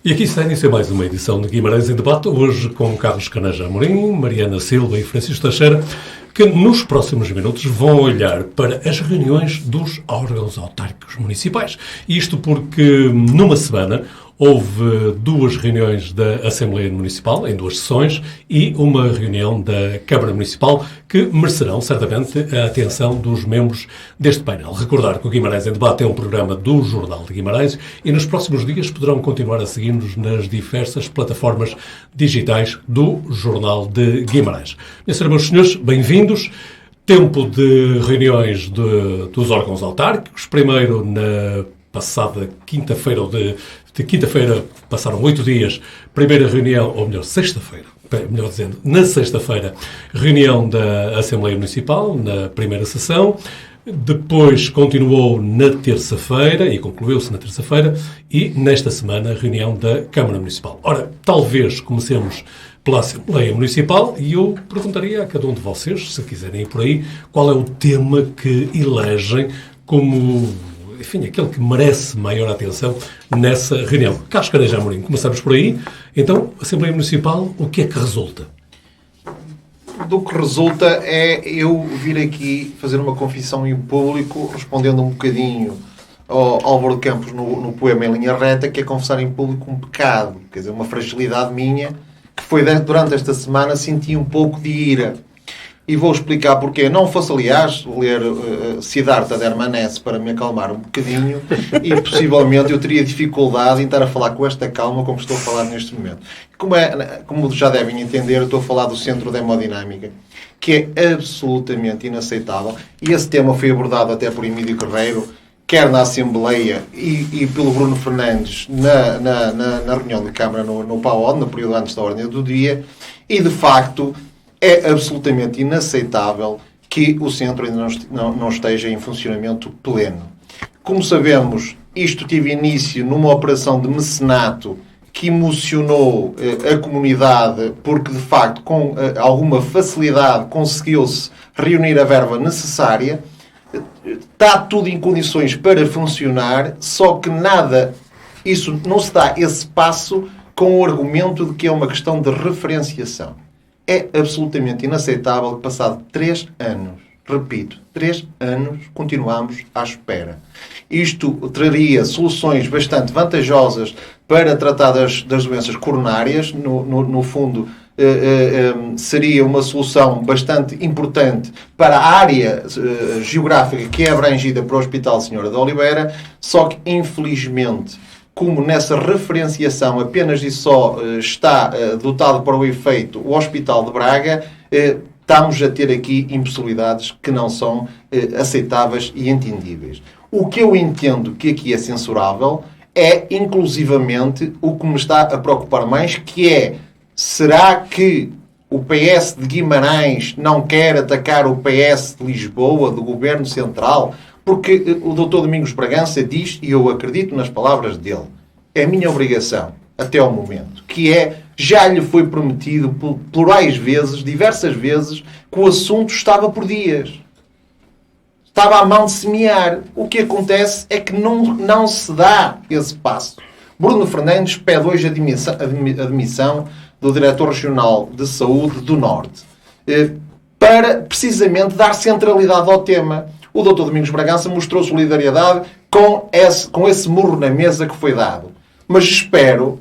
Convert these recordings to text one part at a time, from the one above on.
E aqui está a iniciar mais uma edição de Guimarães em Debate, hoje com Carlos Caneja Amorim, Mariana Silva e Francisco Teixeira, que nos próximos minutos vão olhar para as reuniões dos órgãos autárquicos municipais. Isto porque numa semana houve duas reuniões da Assembleia Municipal, em duas sessões, e uma reunião da Câmara Municipal, que merecerão certamente a atenção dos membros deste painel. Recordar que o Guimarães em Debate é um programa do Jornal de Guimarães e nos próximos dias poderão continuar a seguir-nos nas diversas plataformas digitais do Jornal de Guimarães. Meus senhores, bem-vindos. Tempo de reuniões dos órgãos autárquicos. Primeiro, na passada quinta-feira, de quinta-feira passaram 8 dias, primeira reunião, ou melhor, sexta-feira, melhor dizendo, na sexta-feira, reunião da Assembleia Municipal, na primeira sessão. Depois continuou na terça-feira, e concluiu-se na terça-feira, e nesta semana, reunião da Câmara Municipal. Ora, talvez comecemos pela Assembleia Municipal, e eu perguntaria a cada um de vocês, se quiserem ir por aí, qual é o tema que elegem como, enfim, aquele que merece maior atenção nessa reunião. Carlos Caneja Amorim, começamos por aí. Então, Assembleia Municipal, o que é que resulta? Do que resulta é eu vir aqui fazer uma confissão em público, respondendo um bocadinho ao Álvaro de Campos no poema Em Linha Reta, que é confessar em público um pecado, quer dizer, uma fragilidade minha, que foi durante esta semana senti um pouco de ira. E vou explicar porquê. Não fosse, aliás, ler Siddhartha de Hermanesse para me acalmar um bocadinho e, possivelmente, eu teria dificuldade em estar a falar com esta calma como estou a falar neste momento. Como já devem entender, eu estou a falar do Centro de Hemodinâmica, que é absolutamente inaceitável. E esse tema foi abordado até por Emílio Carreiro, quer na Assembleia e pelo Bruno Fernandes na reunião de Câmara no PAOD, no período antes da ordem do dia, e, de facto, é absolutamente inaceitável que o centro ainda não esteja em funcionamento pleno. Como sabemos, isto teve início numa operação de mecenato que emocionou a comunidade porque, de facto, com alguma facilidade conseguiu-se reunir a verba necessária. Está tudo em condições para funcionar, só que isso não se dá esse passo com o argumento de que é uma questão de referenciação. É absolutamente inaceitável que, passado 3 anos, repito, 3 anos, continuamos à espera. Isto traria soluções bastante vantajosas para tratar das doenças coronárias. No fundo, seria uma solução bastante importante para a área geográfica que é abrangida para o Hospital Senhora da Oliveira, só que, infelizmente, como nessa referenciação apenas e só está dotado para o efeito o Hospital de Braga, estamos a ter aqui impossibilidades que não são aceitáveis e entendíveis. O que eu entendo que aqui é censurável é, inclusivamente, o que me está a preocupar mais, que é, será que o PS de Guimarães não quer atacar o PS de Lisboa, do Governo Central? Porque o Dr. Domingos Bragança diz, e eu acredito nas palavras dele, é a minha obrigação, até ao momento, que é, já lhe foi prometido plurais vezes, diversas vezes, que o assunto estava por dias. Estava à mão de semear. O que acontece é que não se dá esse passo. Bruno Fernandes pede hoje a demissão do Diretor Regional de Saúde do Norte, para, precisamente, dar centralidade ao tema. O Dr. Domingos Bragança mostrou solidariedade com esse murro na mesa que foi dado. Mas espero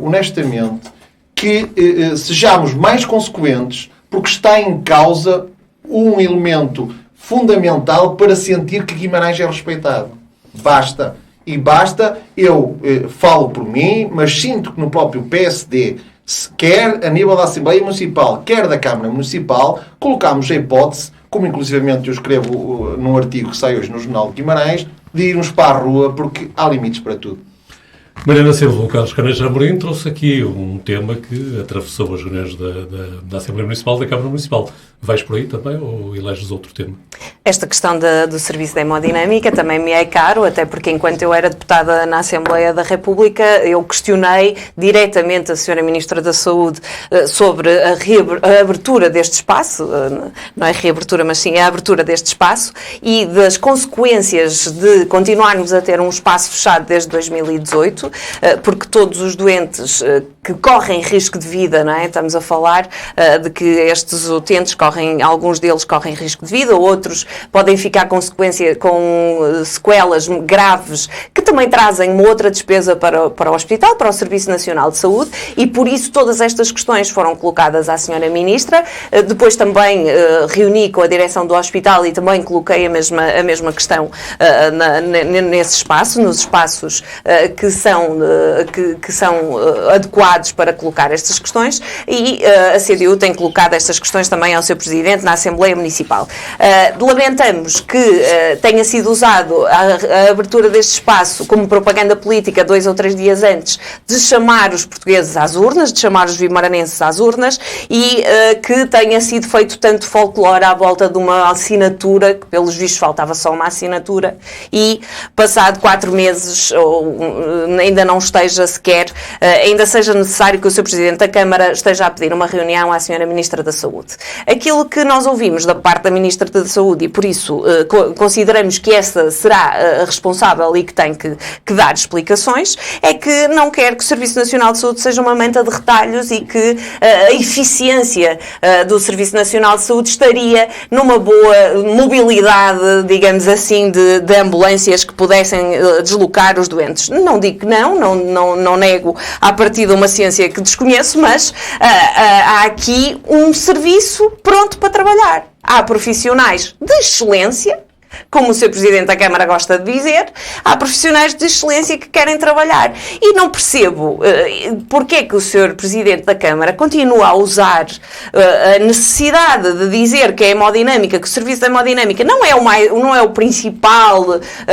honestamente, que sejamos mais consequentes, porque está em causa um elemento fundamental para sentir que Guimarães é respeitado. Basta. Eu falo por mim, mas sinto que no próprio PSD, quer a nível da Assembleia Municipal, quer da Câmara Municipal, colocámos a hipótese, como inclusivamente eu escrevo num artigo que sai hoje no Jornal de Guimarães, de irmos para a rua, porque há limites para tudo. Mariana Silva, o Carlos Caneja Amorim trouxe aqui um tema que atravessou as reuniões da Assembleia Municipal, da Câmara Municipal. Vais por aí também ou eleges outro tema? Esta questão do Serviço de Hemodinâmica também me é caro, até porque enquanto eu era deputada na Assembleia da República, eu questionei diretamente a Sra. Ministra da Saúde sobre a abertura deste espaço, não é reabertura, mas sim a abertura deste espaço, e das consequências de continuarmos a ter um espaço fechado desde 2018, direito, porque todos os doentes que correm risco de vida, não é? Estamos a falar de que estes utentes alguns deles correm risco de vida, outros podem ficar com sequelas graves que também trazem uma outra despesa para o hospital, para o Serviço Nacional de Saúde, e por isso todas estas questões foram colocadas à Senhora Ministra. Depois também reuni com a direção do hospital e também coloquei a mesma questão nesse espaço, nos espaços que são adequados para colocar estas questões, e a CDU tem colocado estas questões também ao seu Presidente na Assembleia Municipal. Lamentamos que tenha sido usado a abertura deste espaço como propaganda política 2 ou 3 dias antes de chamar os portugueses às urnas, de chamar os vimaranenses às urnas, e que tenha sido feito tanto folclore à volta de uma assinatura, que pelos vistos faltava só uma assinatura, e passado 4 meses, ou ainda não esteja sequer, ainda seja necessário que o Sr. Presidente da Câmara esteja a pedir uma reunião à Sra. Ministra da Saúde. Aquilo que nós ouvimos da parte da Ministra da Saúde, e por isso consideramos que essa será a responsável e que tem que dar explicações, é que não quer que o Serviço Nacional de Saúde seja uma manta de retalhos e que a eficiência do Serviço Nacional de Saúde estaria numa boa mobilidade, digamos assim, de ambulâncias que pudessem deslocar os doentes. Não digo que não nego à partida uma ciência que desconheço, mas há aqui um serviço pronto para trabalhar. Há profissionais de excelência, como o Sr. Presidente da Câmara gosta de dizer, há profissionais de excelência que querem trabalhar. E não percebo porque é que o Sr. Presidente da Câmara continua a usar a necessidade de dizer que a hemodinâmica, que o serviço da hemodinâmica não é a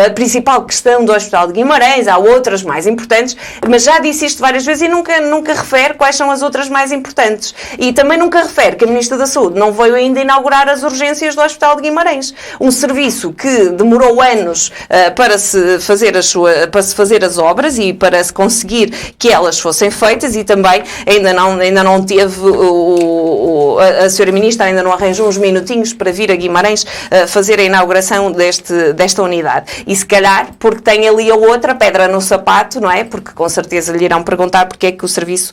principal questão do Hospital de Guimarães, há outras mais importantes, mas já disse isto várias vezes e nunca refere quais são as outras mais importantes. E também nunca refere que a Ministra da Saúde não veio ainda inaugurar as urgências do Hospital de Guimarães. Um serviço que demorou anos para se fazer as obras e para se conseguir que elas fossem feitas, e também ainda não teve a Sra. Ministra ainda não arranjou uns minutinhos para vir a Guimarães fazer a inauguração desta unidade. E se calhar porque tem ali a outra pedra no sapato, não é? Porque com certeza lhe irão perguntar porque é que o serviço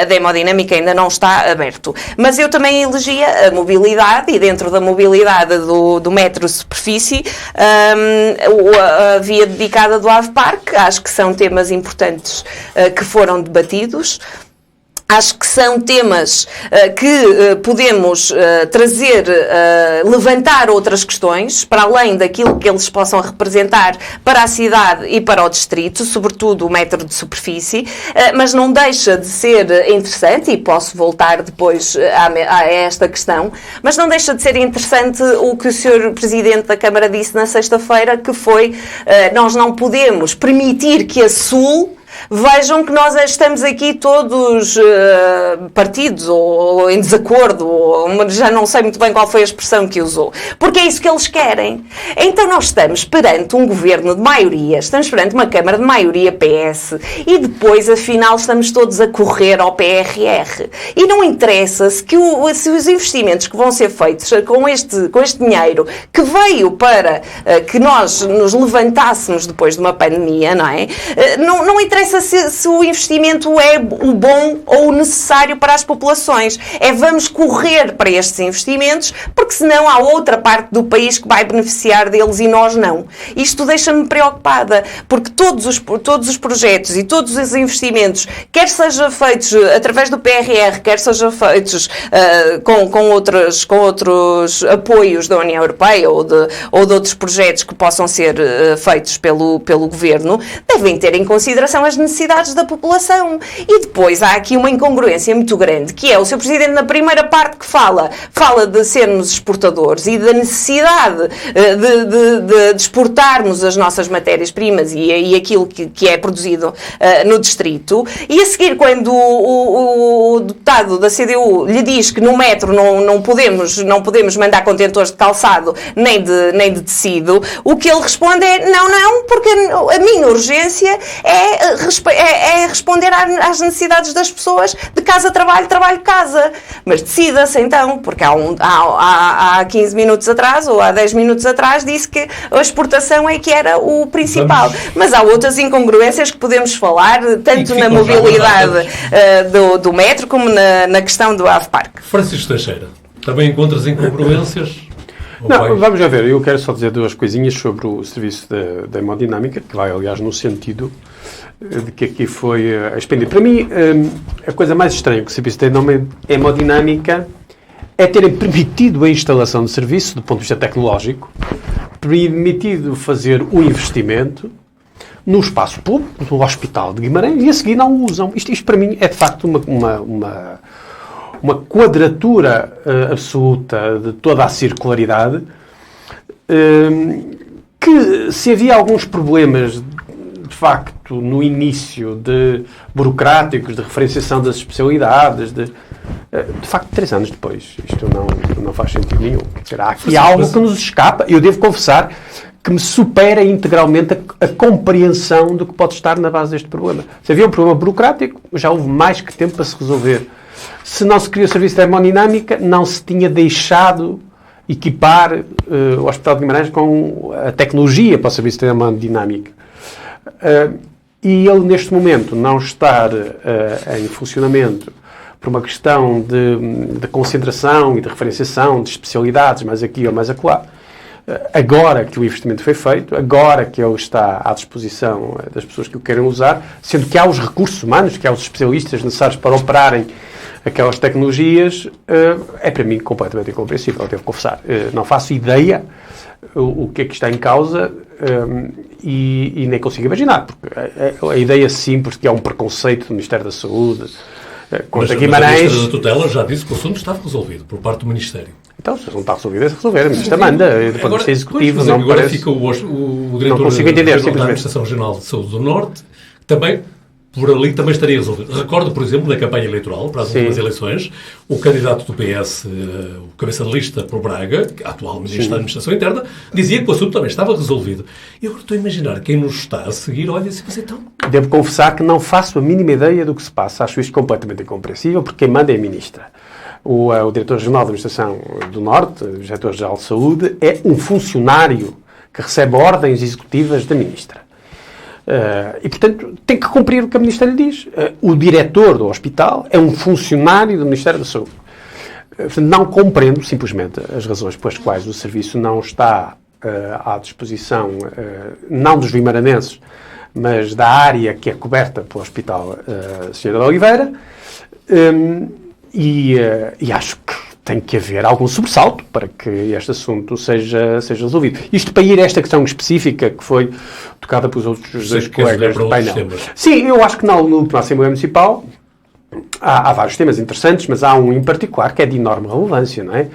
da hemodinâmica ainda não está aberto. Mas eu também elegia a mobilidade, e dentro da mobilidade do metro superfície, a via dedicada do Ave Parque. Acho que são temas importantes que foram debatidos. Acho que são temas que podemos trazer, levantar outras questões, para além daquilo que eles possam representar para a cidade e para o distrito, sobretudo o metro de superfície, mas não deixa de ser interessante, e posso voltar depois a esta questão, mas não deixa de ser interessante o que o Sr. Presidente da Câmara disse na sexta-feira, que foi, nós não podemos permitir que a Sul... Vejam que nós estamos aqui todos partidos ou em desacordo, ou já não sei muito bem qual foi a expressão que usou, porque é isso que eles querem. Então nós estamos perante um governo de maioria, estamos perante uma Câmara de maioria PS, e depois afinal estamos todos a correr ao PRR. E não interessa se os investimentos que vão ser feitos com este dinheiro que veio para que nós nos levantássemos depois de uma pandemia, não é? Não interessa se o investimento é o bom ou o necessário para as populações. Vamos correr para estes investimentos, porque senão há outra parte do país que vai beneficiar deles e nós não. Isto deixa-me preocupada, porque todos os projetos e todos os investimentos, quer sejam feitos através do PRR, quer sejam feitos com outros apoios da União Europeia ou de outros projetos que possam ser feitos pelo Governo, devem ter em consideração as necessidades da população. E depois há aqui uma incongruência muito grande, que é o Sr. Presidente, na primeira parte que fala de sermos exportadores e da necessidade de exportarmos as nossas matérias-primas e aquilo que é produzido no distrito, e a seguir, quando o deputado da CDU lhe diz que no metro não podemos mandar contentores de calçado nem de tecido, o que ele responde é não, porque a minha urgência é responder às necessidades das pessoas de casa-trabalho, trabalho-casa. Mas decida-se então, porque há 15 minutos atrás ou há 10 minutos atrás disse que a exportação é que era o principal. Mas há outras incongruências que podemos falar, tanto na mobilidade do metro como na questão do AV Parque. Francisco Teixeira, também encontras incongruências? Não, vamos já ver. Eu quero só dizer duas coisinhas sobre o serviço da hemodinâmica, que vai, aliás, no sentido de que aqui foi expendido. Para mim, a coisa mais estranha que o serviço da hemodinâmica é terem permitido a instalação de serviço, do ponto de vista tecnológico, permitido fazer o investimento no espaço público, no Hospital de Guimarães, e a seguir não o usam. Isto para mim é, de facto, uma quadratura absoluta de toda a circularidade, que se havia alguns problemas, de facto, no início, burocráticos, de referenciação das especialidades, de facto, 3 anos depois, isto não faz sentido nenhum. Quer dizer, há aqui algo que nos escapa, e eu devo confessar que me supera integralmente a compreensão do que pode estar na base deste problema. Se havia um problema burocrático, já houve mais que tempo para se resolver. Se não se criou o serviço de hemodinâmica, não se tinha deixado equipar o Hospital de Guimarães com a tecnologia para o serviço de hemodinâmica. E ele, neste momento, não estar em funcionamento por uma questão de concentração e de referenciação de especialidades, mais aqui ou mais acolá, agora que o investimento foi feito, agora que ele está à disposição das pessoas que o querem usar, sendo que há os recursos humanos, que há os especialistas necessários para operarem aquelas tecnologias, é para mim completamente incompreensível, eu devo confessar. Não faço ideia o que é que está em causa e nem consigo imaginar, porque a ideia simples que é um preconceito do Ministério da Saúde contra Guimarães... Mas a Ministra da Tutela já disse que o assunto estava resolvido por parte do Ministério. Então, se não está resolvido, é se resolver. A Ministra manda, depois do Executivo, não agora parece... fica o diretor da Administração Regional de Saúde do Norte, que também, por ali, também estaria resolvido. Recordo, por exemplo, na campanha eleitoral, para as últimas eleições, o candidato do PS, o cabeça de lista por Braga, atual Ministro da Administração Interna, dizia que o assunto também estava resolvido. E agora estou a imaginar, quem nos está a seguir, olha assim, mas então... Devo confessar que não faço a mínima ideia do que se passa. Acho isto completamente incompreensível, porque quem manda é a Ministra. O Diretor-Geral da Administração do Norte, o Diretor-Geral de Saúde, é um funcionário que recebe ordens executivas da Ministra. E, portanto, tem que cumprir o que a Ministra lhe diz. O diretor do hospital é um funcionário do Ministério da Saúde. Não compreendo, simplesmente, as razões pelas quais o serviço não está à disposição, não dos vimaranenses, mas da área que é coberta pelo Hospital Sra. de Oliveira, e acho que tem que haver algum sobressalto para que este assunto seja resolvido. Isto para ir a esta questão específica que foi tocada pelos outros dois colegas do painel. Sim, eu acho que na última Assembleia Municipal há vários temas interessantes, mas há um em particular que é de enorme relevância, não é?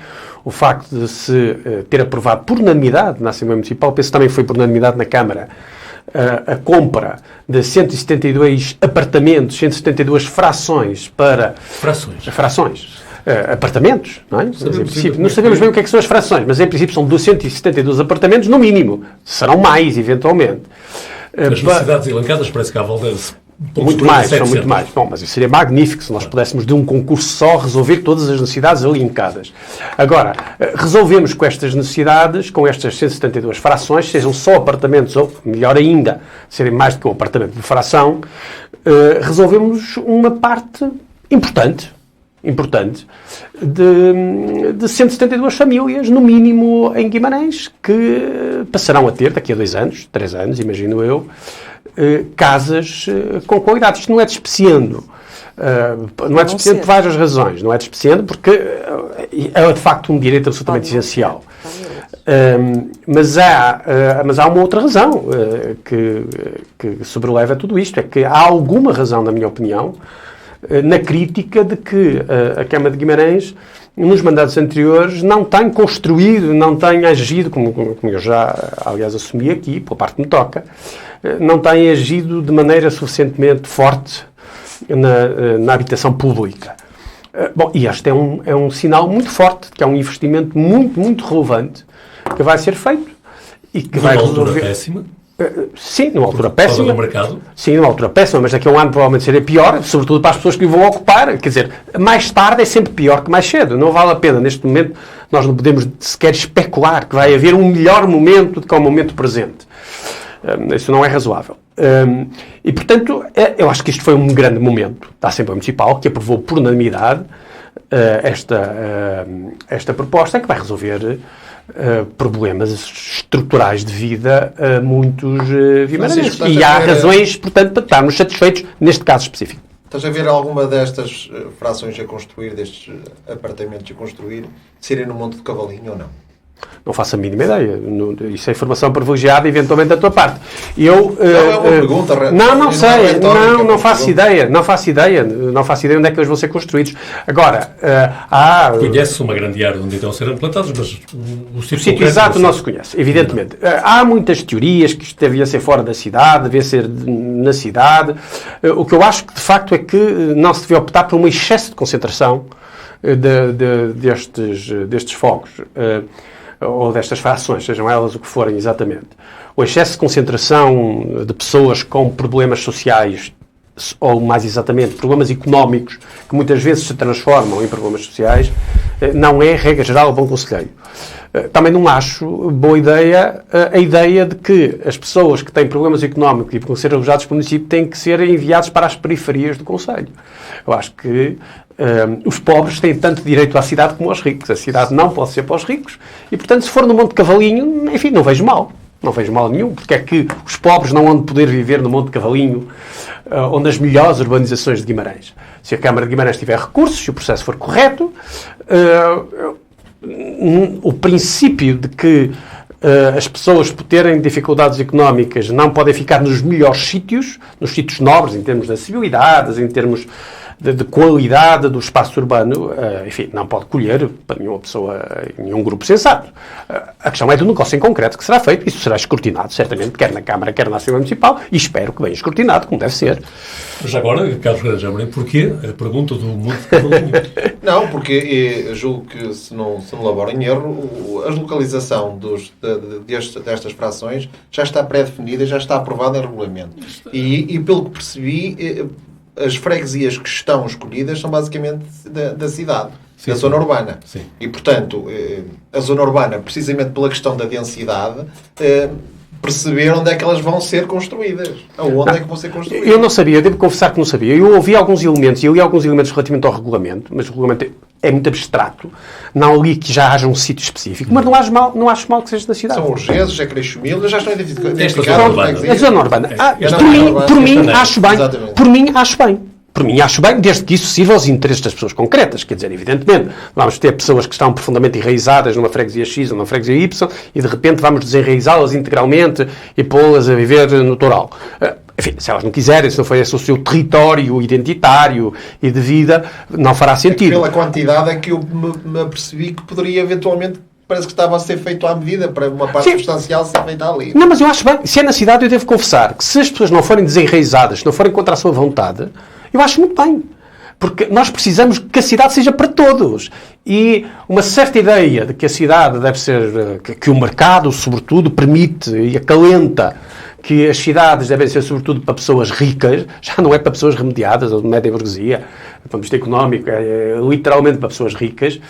O facto de se ter aprovado por unanimidade na Assembleia Municipal, penso que também foi por unanimidade na Câmara, a compra de 172 apartamentos, 172 frações para... Frações. Apartamentos, não é? Mas, em princípio, não sabemos bem o que é que são as frações, mas em princípio são 272 apartamentos no mínimo. Serão mais, eventualmente. As necessidades elencadas parece que há Valdez... Muito mais, são muito mais. Bom, mas isso seria magnífico se nós pudéssemos de um concurso só resolver todas as necessidades elencadas. Agora, resolvemos com estas necessidades, com estas 172 frações, sejam só apartamentos ou, melhor ainda, serem mais do que um apartamento de fração, resolvemos uma parte importante de 172 famílias, no mínimo em Guimarães, que passarão a ter, daqui a 2 anos, 3 anos, imagino eu, casas com qualidade. Isto não é despreciando. Não é despreciando por várias razões. Não é despreciando porque é, de facto, um direito absolutamente essencial. Mas há uma outra razão que sobreleva tudo isto. É que há alguma razão, na minha opinião, na crítica de que a Câmara de Guimarães, nos mandatos anteriores, não tem construído, não tem agido, como eu já, aliás, assumi aqui, pela parte que me toca, não tem agido de maneira suficientemente forte na habitação pública. Bom, e este é um sinal muito forte, que é um investimento muito, muito relevante que vai ser feito e que vai Numa altura resolver... péssima. Sim, numa altura Por causa péssima. do mercado. Sim, numa altura péssima, mas daqui a um ano provavelmente seria pior, sobretudo para as pessoas que o vão ocupar. Quer dizer, mais tarde é sempre pior que mais cedo. Não vale a pena, neste momento, nós não podemos sequer especular que vai haver um melhor momento do que o momento presente. Isso não é razoável. E, portanto, eu acho que isto foi um grande momento da Assembleia Municipal, que aprovou por unanimidade esta proposta, que vai resolver problemas estruturais de vida a muitos vimaranenses. E há razões, portanto, para estarmos satisfeitos neste caso específico. Estás a ver alguma destas frações a construir, destes apartamentos a construir, serem no Monte de Cavalinho ou não? Não faço a mínima ideia. Isso é informação privilegiada, eventualmente, da tua parte. Não é uma pergunta. Não sei. Não faço ideia. Não faço ideia onde é que eles vão ser construídos. Agora, Conhece uma grande área onde estão a ser implantados, mas o sítio exato não se conhece, evidentemente. Há muitas teorias que isto devia ser fora da cidade, devia ser na cidade. O que eu acho que, de facto, é que não se devia optar por um excesso de concentração destes fogos. Ou destas frações, sejam elas o que forem exatamente. O excesso de concentração de pessoas com problemas sociais, ou mais exatamente, problemas económicos, que muitas vezes se transformam em problemas sociais, não é, regra geral, bom conselheiro. Também não acho boa ideia a ideia de que as pessoas que têm problemas económicos e que vão ser alojados pelo município têm que ser enviados para as periferias do concelho. Eu acho que os pobres têm tanto direito à cidade como aos ricos. A cidade não pode ser para os ricos e, portanto, se for no Monte de Cavalinho, enfim, não vejo mal. Não vejo mal nenhum, porque é que os pobres não vão poder viver no Monte de Cavalinho, onde as melhores urbanizações de Guimarães. Se a Câmara de Guimarães tiver recursos, se o processo for correto, o princípio de que as pessoas, por terem dificuldades económicas, não podem ficar nos melhores sítios, nos sítios nobres, em termos de acessibilidade, em termos de qualidade do espaço urbano, enfim, não pode colher para nenhuma pessoa, nenhum grupo sensato. A questão é do negócio em concreto que será feito, isso será escrutinado, certamente, quer na Câmara, quer na Assembleia Municipal, e espero que venha escrutinado, como deve ser. Mas agora, Carlos Grande Amorim, porquê a pergunta do Monte de Cavalinho? Não, porque julgo que, se não laboro em erro, a localização destas frações já está pré-definida, já está aprovada em regulamento. E pelo que percebi, as freguesias que estão escolhidas são basicamente da cidade, da zona urbana. Sim. E, portanto, a zona urbana, precisamente pela questão da densidade, perceber onde é que elas vão ser construídas. Aonde é que vão ser construídas. Eu não sabia, devo confessar que não sabia. Eu ouvi alguns elementos, e eu li alguns elementos relativamente ao regulamento, mas o regulamento é muito abstrato. Não li que já haja um sítio específico, mas não acho mal que seja na cidade. São Urgês, é Creixo-Mil, já estão identificados. A zona urbana. Por mim, acho bem. Exatamente. Por mim, acho bem, desde que isso sirva aos interesses das pessoas concretas. Quer dizer, evidentemente, vamos ter pessoas que estão profundamente enraizadas numa freguesia X ou numa freguesia Y e, de repente, vamos desenraizá-las integralmente e pô-las a viver no Toral. Enfim, se elas não quiserem, se não for esse o seu território identitário e de vida, não fará sentido. Pela quantidade é que eu me apercebi que poderia, eventualmente, parece que estava a ser feito à medida, para uma parte substancial ser feita ali. Não, mas eu acho bem. Se é na cidade, eu devo confessar que se as pessoas não forem desenraizadas, se não forem contra a sua vontade, eu acho muito bem. Porque nós precisamos que a cidade seja para todos. E uma certa ideia de que a cidade deve ser, que o mercado, sobretudo, permite e acalenta que as cidades devem ser, sobretudo, para pessoas ricas, já não é para pessoas remediadas ou de média burguesia, do ponto de vista económico, é literalmente para pessoas ricas,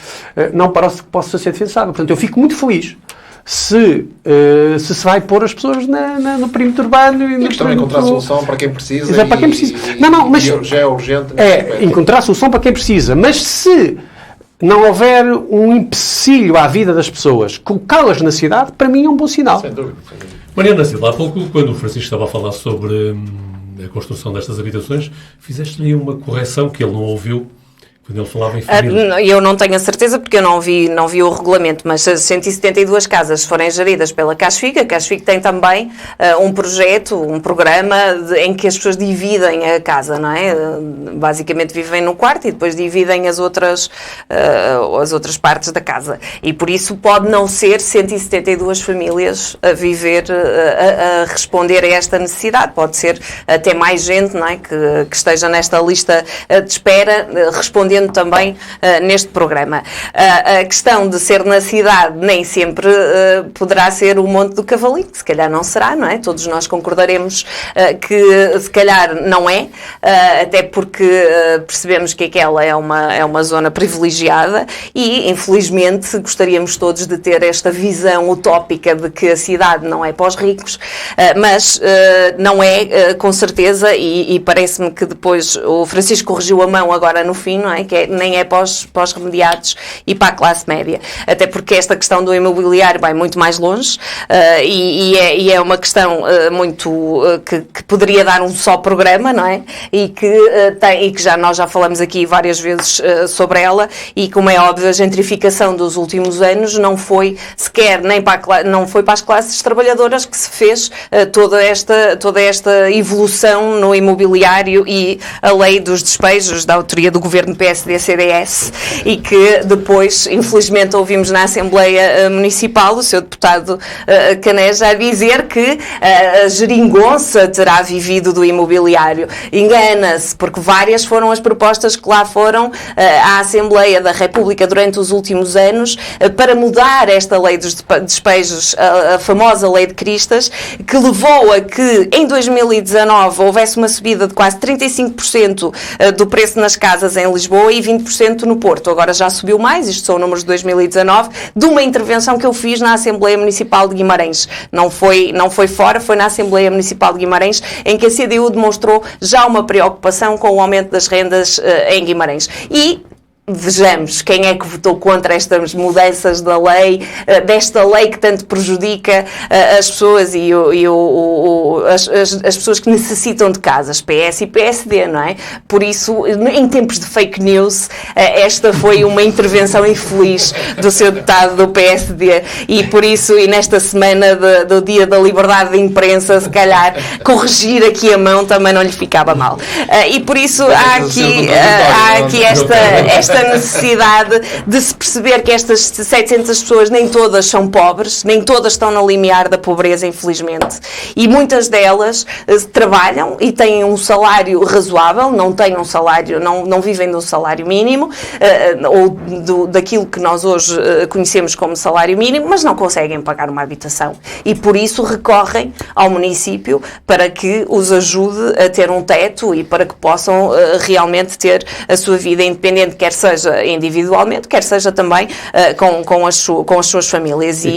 não parece que possa ser defensável. Portanto, eu fico muito feliz se vai pôr as pessoas no perímetro urbano. E a questão é encontrar solução para quem precisa. Exato, para quem precisa. Mas já é urgente. Encontrar solução para quem precisa. Mas se não houver um empecilho à vida das pessoas, colocá-las na cidade, para mim é um bom sinal. Sem dúvida. Mariana Silva, há pouco, quando o Francisco estava a falar sobre a construção destas habitações, fizeste-lhe uma correção que ele não ouviu quando ele falava em família. Eu não tenho a certeza porque eu não vi o regulamento, mas as 172 casas forem geridas pela CASFIC, a CASFIC tem também um projeto, um programa em que as pessoas dividem a casa, não é? Basicamente vivem no quarto e depois dividem as outras partes da casa. E por isso pode não ser 172 famílias a viver, a responder a esta necessidade. Pode ser até mais gente, não é? Que esteja nesta lista de espera, respondendo defendendo também neste programa. A questão de ser na cidade nem sempre poderá ser o Monte do Cavalinho, se calhar não será, não é? Todos nós concordaremos que se calhar não é, até porque percebemos que aquela é uma zona privilegiada e, infelizmente, gostaríamos todos de ter esta visão utópica de que a cidade não é para os ricos, mas não é, com certeza, e parece-me que depois o Francisco corrigiu a mão agora no fim, não é? Que nem é para os remediados e para a classe média. Até porque esta questão do imobiliário vai muito mais longe e é uma questão muito que poderia dar um só programa, não é? E que nós já falamos aqui várias vezes sobre ela, e como é óbvio, a gentrificação dos últimos anos não foi sequer não foi para as classes trabalhadoras que se fez toda esta evolução no imobiliário e a lei dos despejos da autoria do governo PSD-CDS, e que depois, infelizmente, ouvimos na Assembleia Municipal o seu deputado Caneja a dizer que a geringonça terá vivido do imobiliário. Engana-se, porque várias foram as propostas que lá foram à Assembleia da República durante os últimos anos para mudar esta lei dos despejos, a famosa lei de Cristas, que levou a que em 2019 houvesse uma subida de quase 35% do preço nas casas em Lisboa e 20% no Porto. Agora já subiu mais, isto são números de 2019, de uma intervenção que eu fiz na Assembleia Municipal de Guimarães. Não foi fora, foi na Assembleia Municipal de Guimarães, em que a CDU demonstrou já uma preocupação com o aumento das rendas em Guimarães. E vejamos quem é que votou contra estas mudanças da lei, desta lei que tanto prejudica as pessoas e as pessoas que necessitam de casas, PS e PSD, não é? Por isso, em tempos de fake news, esta foi uma intervenção infeliz do seu deputado do PSD, e por isso, e nesta semana do Dia da Liberdade de Imprensa, se calhar corrigir aqui a mão também não lhe ficava mal. E por isso há aqui esta necessidade de se perceber que estas 700 pessoas nem todas são pobres, nem todas estão no limiar da pobreza, infelizmente, e muitas delas trabalham e têm um salário razoável, não têm um salário, não vivem do salário mínimo ou daquilo que nós hoje conhecemos como salário mínimo, mas não conseguem pagar uma habitação, e por isso recorrem ao município para que os ajude a ter um teto e para que possam realmente ter a sua vida independente, quer seja individualmente, quer seja também com as suas famílias. E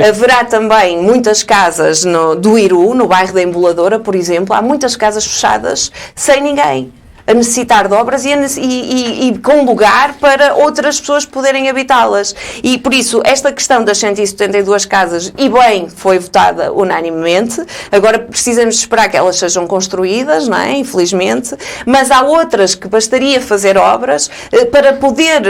haverá também muitas casas do Iru, no bairro da Emboladora, por exemplo, há muitas casas fechadas sem ninguém, a necessitar de obras e com lugar para outras pessoas poderem habitá-las. E, por isso, esta questão das 172 casas, e bem, foi votada unanimemente. Agora precisamos esperar que elas sejam construídas, não é? Infelizmente. Mas há outras que bastaria fazer obras para poder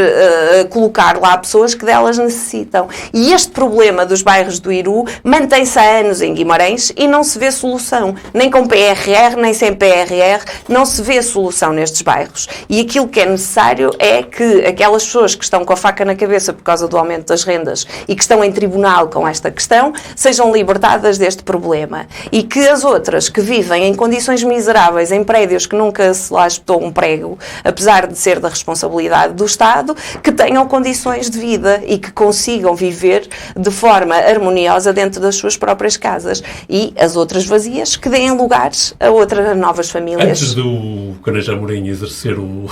colocar lá pessoas que delas necessitam. E este problema dos bairros do Iru mantém-se há anos em Guimarães e não se vê solução. Nem com PRR, nem sem PRR, não se vê solução nestes bairros. E aquilo que é necessário é que aquelas pessoas que estão com a faca na cabeça por causa do aumento das rendas e que estão em tribunal com esta questão sejam libertadas deste problema, e que as outras que vivem em condições miseráveis, em prédios que nunca se lá espetou um prego, apesar de ser da responsabilidade do Estado, que tenham condições de vida e que consigam viver de forma harmoniosa dentro das suas próprias casas, e as outras vazias que deem lugares a outras novas famílias. Antes do Caneja Amorim exercer o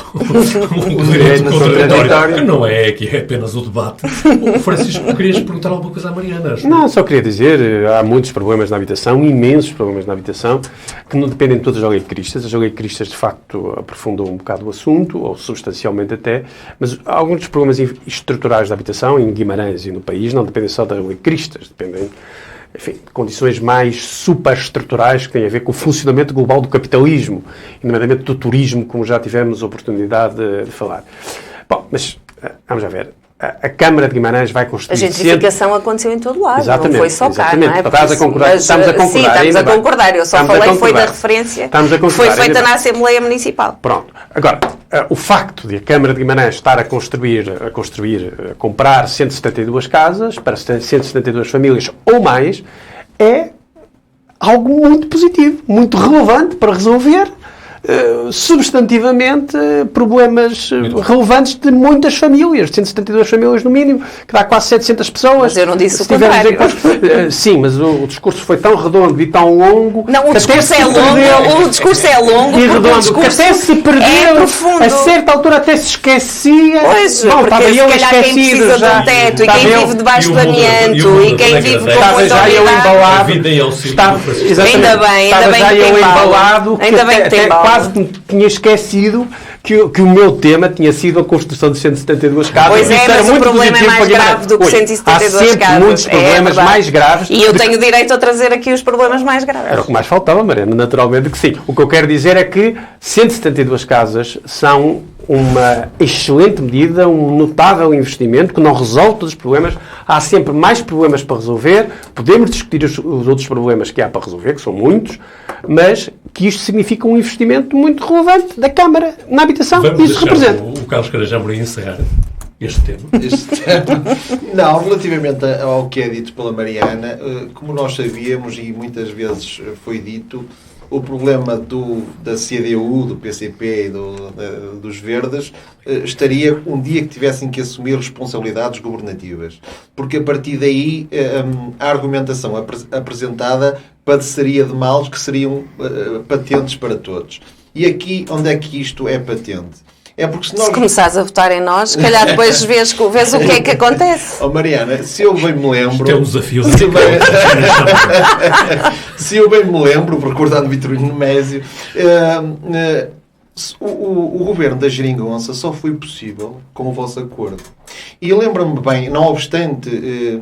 direito contraditório, que não é, que é apenas o debate. Francisco, querias perguntar alguma coisa à Mariana? Não, só queria dizer, há muitos problemas na habitação, imensos problemas na habitação, que não dependem todos das Cristas. As Cristas, de facto, aprofundam um bocado o assunto, ou substancialmente até, mas alguns dos problemas estruturais da habitação, em Guimarães e no país, não dependem só das Cristas, dependem, enfim, de condições mais superestruturais que têm a ver com o funcionamento global do capitalismo, e nomeadamente do turismo, como já tivemos a oportunidade de falar. Bom, mas vamos já ver. A Câmara de Guimarães vai construir... A gentrificação aconteceu em todo lado, exatamente, não foi só cá, não é? Estás a concordar? Estamos a concordar. Sim, estamos a concordar. Eu só falei que foi da referência que foi feita na Assembleia Municipal. Pronto. Agora, o facto de a Câmara de Guimarães estar a comprar 172 casas para 172 famílias ou mais é algo muito positivo, muito relevante para resolver substantivamente problemas relevantes de muitas famílias, de 172 famílias no mínimo, que dá quase 700 pessoas. Mas eu não disse o contrário. Sim, mas o discurso foi tão redondo e tão longo... Não, o discurso é longo, o discurso é longo, e redondo, que até se perdeu, é profundo. a certa altura até se esquecia. Pois, porque se calhar quem precisa de um teto, e quem vive debaixo do amianto, e quem vive com muita Ainda bem que eu embalado, ainda bem que tem quase tinha esquecido que o meu tema tinha sido a construção de 172 casas. Pois é, mas o problema é mais grave do que 172 casas. Há sempre muitos problemas mais graves. E eu tenho direito a trazer aqui os problemas mais graves. Era o que mais faltava, Mariana, naturalmente que sim. O que eu quero dizer é que 172 casas são uma excelente medida, um notável investimento que não resolve todos os problemas. Há sempre mais problemas para resolver. Podemos discutir os outros problemas que há para resolver, que são muitos, mas que isto significa um investimento muito relevante da Câmara na habitação. Vamos isso representa. O Carlos Carajã Amorim encerrar este tema. Não, relativamente ao que é dito pela Mariana, como nós sabíamos e muitas vezes foi dito, o problema da CDU, do PCP e dos Verdes estaria um dia que tivessem que assumir responsabilidades governativas. Porque a partir daí a argumentação apresentada padeceria de males que seriam patentes para todos. E aqui, onde é que isto é patente? É porque se começares a votar em nós, se calhar depois vês o que é que acontece. Oh, Mariana, se eu bem me lembro... Isto é um desafio. Se eu bem me lembro, recordando Vitorino Nemésio, o governo da Geringonça só foi possível com o vosso acordo. E lembro-me bem, não obstante,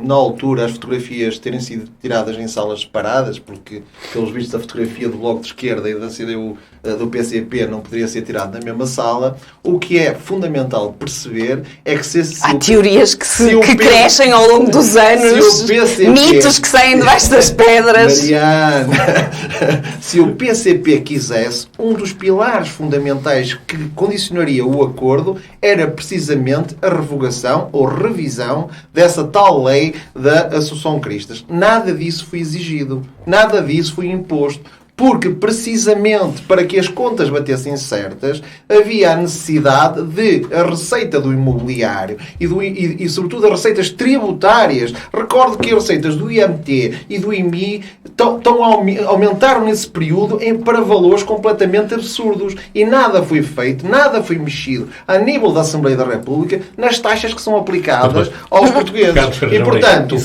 na altura, as fotografias terem sido tiradas em salas separadas, porque, pelos vistos, a fotografia do Bloco de Esquerda e da CDU do PCP não poderia ser tirada na mesma sala, o que é fundamental perceber é que há teorias que crescem ao longo dos anos, PCP, mitos que saem debaixo das pedras. Mariana, se o PCP quisesse, um dos pilares fundamentais que condicionaria o acordo era precisamente a revogação ou revisão dessa tal lei da Associação Cristas. Nada disso foi exigido. Nada disso foi imposto. Porque, precisamente, para que as contas batessem certas, havia a necessidade de a receita do imobiliário e sobretudo, as receitas tributárias. Recordo que as receitas do IMT e do IMI aumentaram nesse período para valores completamente absurdos. E nada foi feito, nada foi mexido a nível da Assembleia da República nas taxas que são aplicadas aos portugueses. E, portanto,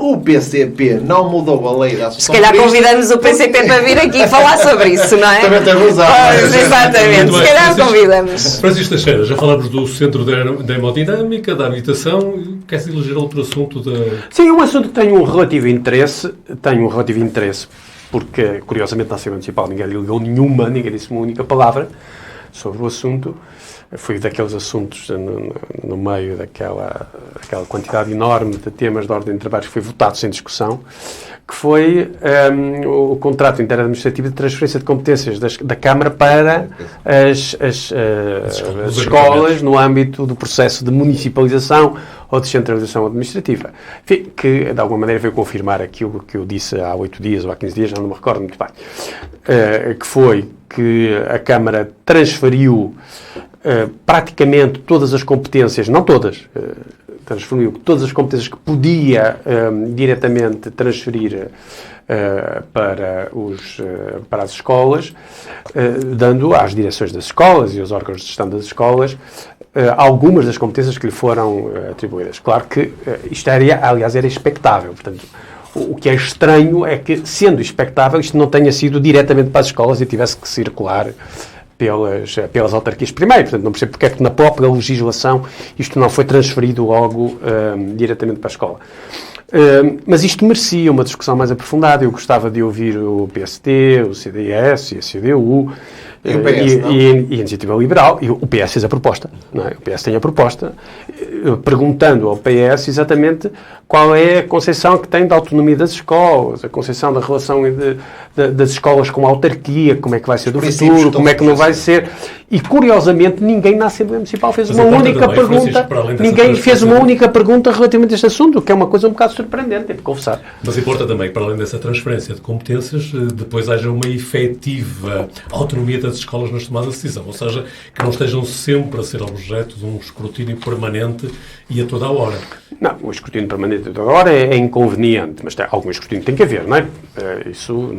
o PCP não mudou a lei da Associação. Se calhar convidamos o PCP para vir aqui falar sobre isso, não é? Também tem razão. Exatamente, se calhar convidamos. Francisco Teixeira, já falamos do Centro da Hemodinâmica, da habitação, quer-se eleger outro assunto da... Sim, um assunto que tem um relativo interesse, porque, curiosamente, na Assembleia Municipal ninguém ligou ninguém disse uma única palavra sobre o assunto. Foi daqueles assuntos no meio daquela quantidade enorme de temas de ordem de trabalho que foi votado sem discussão, que foi o contrato interadministrativo de transferência de competências da Câmara para as escolas no âmbito do processo de municipalização ou descentralização administrativa. Enfim, que, de alguma maneira, veio confirmar aquilo que eu disse há 8 dias ou há 15 dias, já não me recordo muito bem, que foi que a Câmara transferiu praticamente todas as competências, não todas, transferiu todas as competências que podia diretamente transferir para as escolas, dando às direções das escolas e aos órgãos de gestão das escolas algumas das competências que lhe foram atribuídas. Claro que isto era expectável. Portanto, o que é estranho é que, sendo expectável, isto não tenha sido diretamente para as escolas e tivesse que circular pelas autarquias primeiro. Portanto, não percebo porque é que na própria legislação isto não foi transferido logo diretamente para a escola. Mas isto merecia uma discussão mais aprofundada. Eu gostava de ouvir o PSD, o CDS e a CDU e o PS, e a Iniciativa Liberal. E o PS fez a proposta. Não é? O PS tem a proposta, perguntando ao PS exatamente qual é a concepção que tem da autonomia das escolas, a concepção da relação das escolas com a autarquia, como é que vai ser do futuro, como é que não vai ser. E, curiosamente, ninguém na Assembleia Municipal fez Mas uma importa única também, pergunta. Francisco, para além dessa Ninguém fez transferência uma única pergunta relativamente a este assunto, o que é uma coisa um bocado surpreendente, devo confessar. Mas importa também que, para além dessa transferência de competências, depois haja uma efetiva autonomia das escolas nas tomadas de decisão. Ou seja, que não estejam sempre a ser objeto de um escrutínio permanente e a toda a hora. Não, o escrutínio permanente agora é inconveniente, mas algum escrutínio tem que haver, não é? Isso,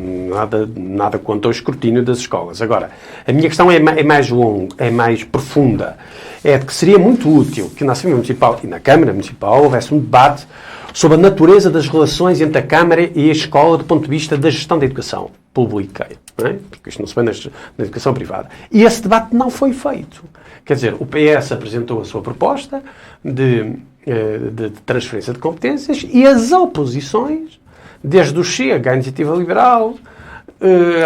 nada quanto ao escrutínio das escolas. Agora, a minha questão é mais longa, é mais profunda. É de que seria muito útil que na Assembleia Municipal e na Câmara Municipal houvesse um debate sobre a natureza das relações entre a Câmara e a escola do ponto de vista da gestão da educação pública, não é? Porque isto não se vê na educação privada. E esse debate não foi feito. Quer dizer, o PS apresentou a sua proposta de transferência de competências e as oposições, desde o Chega, a Iniciativa Liberal,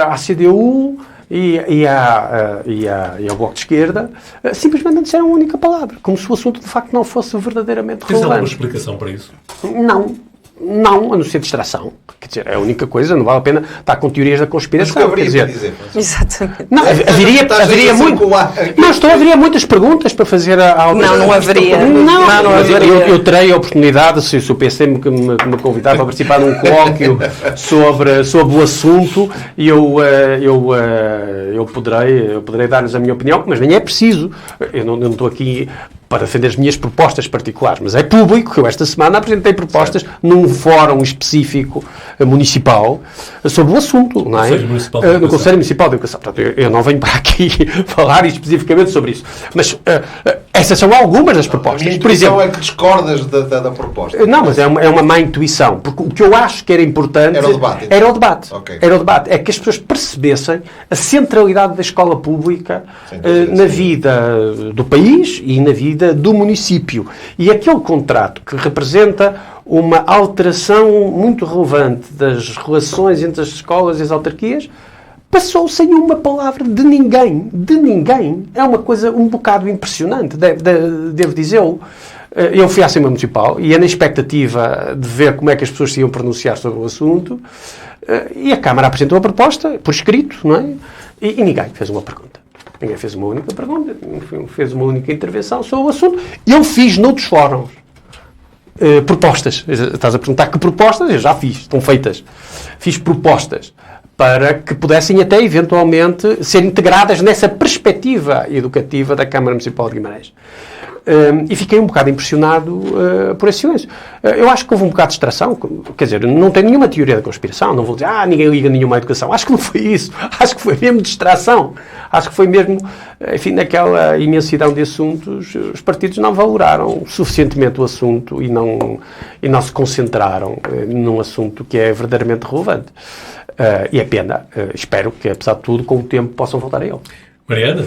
à CDU e ao Bloco de Esquerda, simplesmente não disseram uma única palavra, como se o assunto de facto não fosse verdadeiramente Tens alguma relevante. explicação para isso? Não, a não ser distração. Quer dizer, é a única coisa, não vale a pena estar com teorias da Mas o conspiração. que haveria Quer dizer, para dizer, Francisco? Exatamente. não, haveria muito. Não, haveria muitas perguntas para fazer ao Não haveria. Não mas haveria. eu terei a oportunidade, se o PC me convidar para participar num colóquio sobre o assunto, e eu poderei dar-lhes a minha opinião, mas nem é preciso. Eu não estou aqui para defender as minhas propostas particulares, mas é público que eu esta semana apresentei propostas num fórum específico municipal sobre o assunto, não é? No Conselho Municipal de Educação. Portanto, eu não venho para aqui falar especificamente sobre isso, mas essas são algumas das propostas. Por exemplo, é que discordas da proposta. Não, mas é uma má intuição, porque o que eu acho que era importante era o debate. Era o debate. Okay. Era o debate. É que as pessoas percebessem a centralidade da escola pública na vida do país e na vida do município. E aquele contrato que representa uma alteração muito relevante das relações entre as escolas e as autarquias passou sem uma palavra de ninguém. De ninguém. É uma coisa um bocado impressionante, devo dizê-lo. Eu fui à Assembleia Municipal e é na expectativa de ver como é que as pessoas se iam pronunciar sobre o assunto, e a Câmara apresentou a proposta, por escrito, não é? E ninguém fez uma pergunta. Ninguém fez uma única pergunta, fez uma única intervenção sobre o assunto. E eu fiz noutros fóruns propostas. Estás a perguntar que propostas? Eu já fiz, estão feitas. Fiz propostas para que pudessem até, eventualmente, ser integradas nessa perspectiva educativa da Câmara Municipal de Guimarães. E fiquei um bocado impressionado por esse silêncio. Eu acho que houve um bocado de distração, quer dizer, não tenho nenhuma teoria da conspiração, não vou dizer, ninguém liga nenhuma à educação. Acho que não foi isso. Acho que foi mesmo distração. Acho que foi mesmo, enfim, naquela imensidão de assuntos, os partidos não valoraram suficientemente o assunto e não se concentraram num assunto que é verdadeiramente relevante. E é pena. Espero que, apesar de tudo, com o tempo possam voltar a ele. Mariana?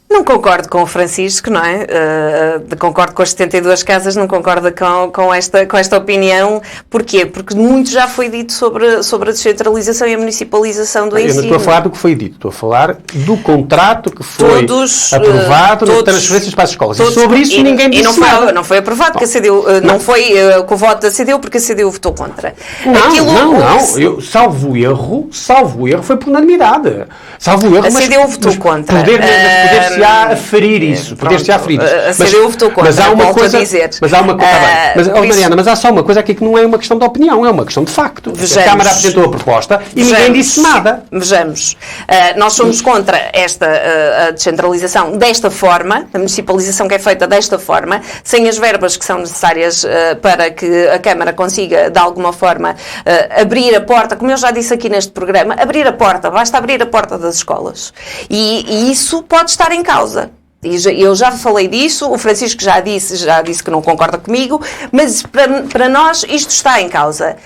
Não concordo com o Francisco, não é? Concordo com as 72 casas, não concordo com esta opinião. Porquê? Porque muito já foi dito sobre a descentralização e a municipalização do ensino. Eu não estou a falar do que foi dito, estou a falar do contrato que foi aprovado nas transferências para as escolas. E sobre isso ninguém disse nada. Não foi aprovado, porque a CDU, não foi com o voto da CDU, porque a CDU votou contra. Não. Eu, salvo erro, foi por unanimidade. Salvo erro, a CDU votou contra. Poder-se-á aferir isso. Poder-se-á aferir isso. A CDU votou contra, mas há uma coisa, a dizer. Mas há uma coisa. Mariana, mas há só uma coisa aqui que não é uma questão de opinião, é uma questão de facto. A Câmara apresentou a proposta e ninguém disse nada. Vejamos. Nós somos contra a descentralização desta forma, a municipalização que é feita desta forma, sem as verbas que são necessárias para que a Câmara consiga, de alguma forma, abrir a porta, como eu já disse aqui neste programa, basta abrir a porta das escolas. E isso pode estar em causa. Eu já falei disso, o Francisco já disse que não concorda comigo, mas para nós isto está em causa.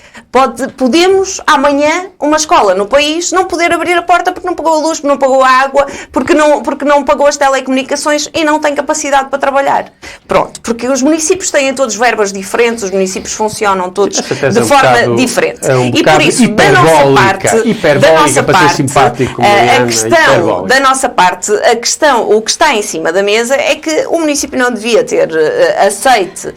Podemos, amanhã, uma escola no país não poder abrir a porta porque não pagou a luz, porque não pagou a água, porque não pagou as telecomunicações e não tem capacidade para trabalhar. Pronto, porque os municípios têm todos verbas diferentes, os municípios funcionam todos de forma diferente. E por isso, da nossa parte, o que está em cima cima da mesa é que o município não devia ter aceite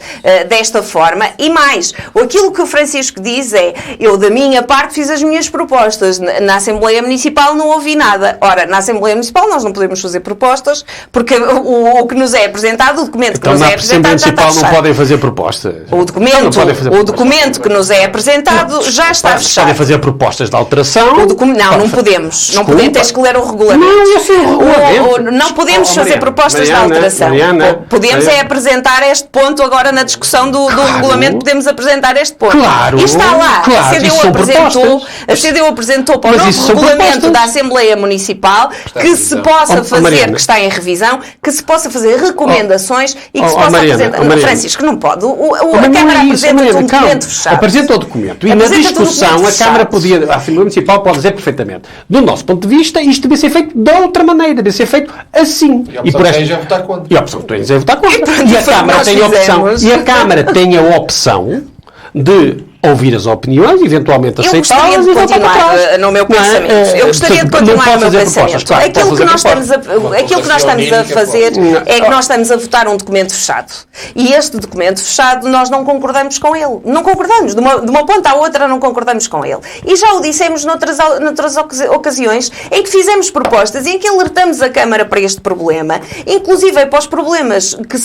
desta forma. E mais, aquilo que o Francisco diz é: eu da minha parte fiz as minhas propostas, na Assembleia Municipal não ouvi nada. Ora, na Assembleia Municipal nós não podemos fazer propostas porque o que nos é apresentado, o documento que nos é apresentado já está Municipal fechado. não podem fazer propostas. O documento que nos é apresentado já está fechado. Podem fazer propostas de alteração. Não podemos. Não podemos, tens que ler o regulamento. Não, eu sei o regulamento. Não podemos fazer propostas de alteração. Podemos é apresentar este ponto agora na discussão do regulamento, podemos apresentar este ponto. Claro. E está lá. A CDU apresentou para o novo regulamento da Assembleia Municipal que se possa fazer, que está em revisão, que se possa fazer recomendações e que se possa apresentar. Francisco, não pode. A Câmara apresenta um documento fechado. Apresenta o documento. E na discussão a Câmara podia, a Assembleia Municipal pode dizer perfeitamente, do nosso ponto de vista, isto devia ser feito de outra maneira, devia ser feito assim. E a opção que tens é votar contra. E a opção que tens é votar contra. E a Câmara tem a opção. E a Câmara tem a opção de ouvir as opiniões, eventualmente aceitá-las e voltar para trás. No meu pensamento. Eu gostaria de continuar no meu pensamento. Aquilo que nós estamos a fazer é que nós estamos a votar um documento fechado. E este documento fechado nós não concordamos com ele. Não concordamos. De uma ponta à outra não concordamos com ele. E já o dissemos noutras ocasiões em que fizemos propostas e em que alertamos a Câmara para este problema, inclusive para os problemas que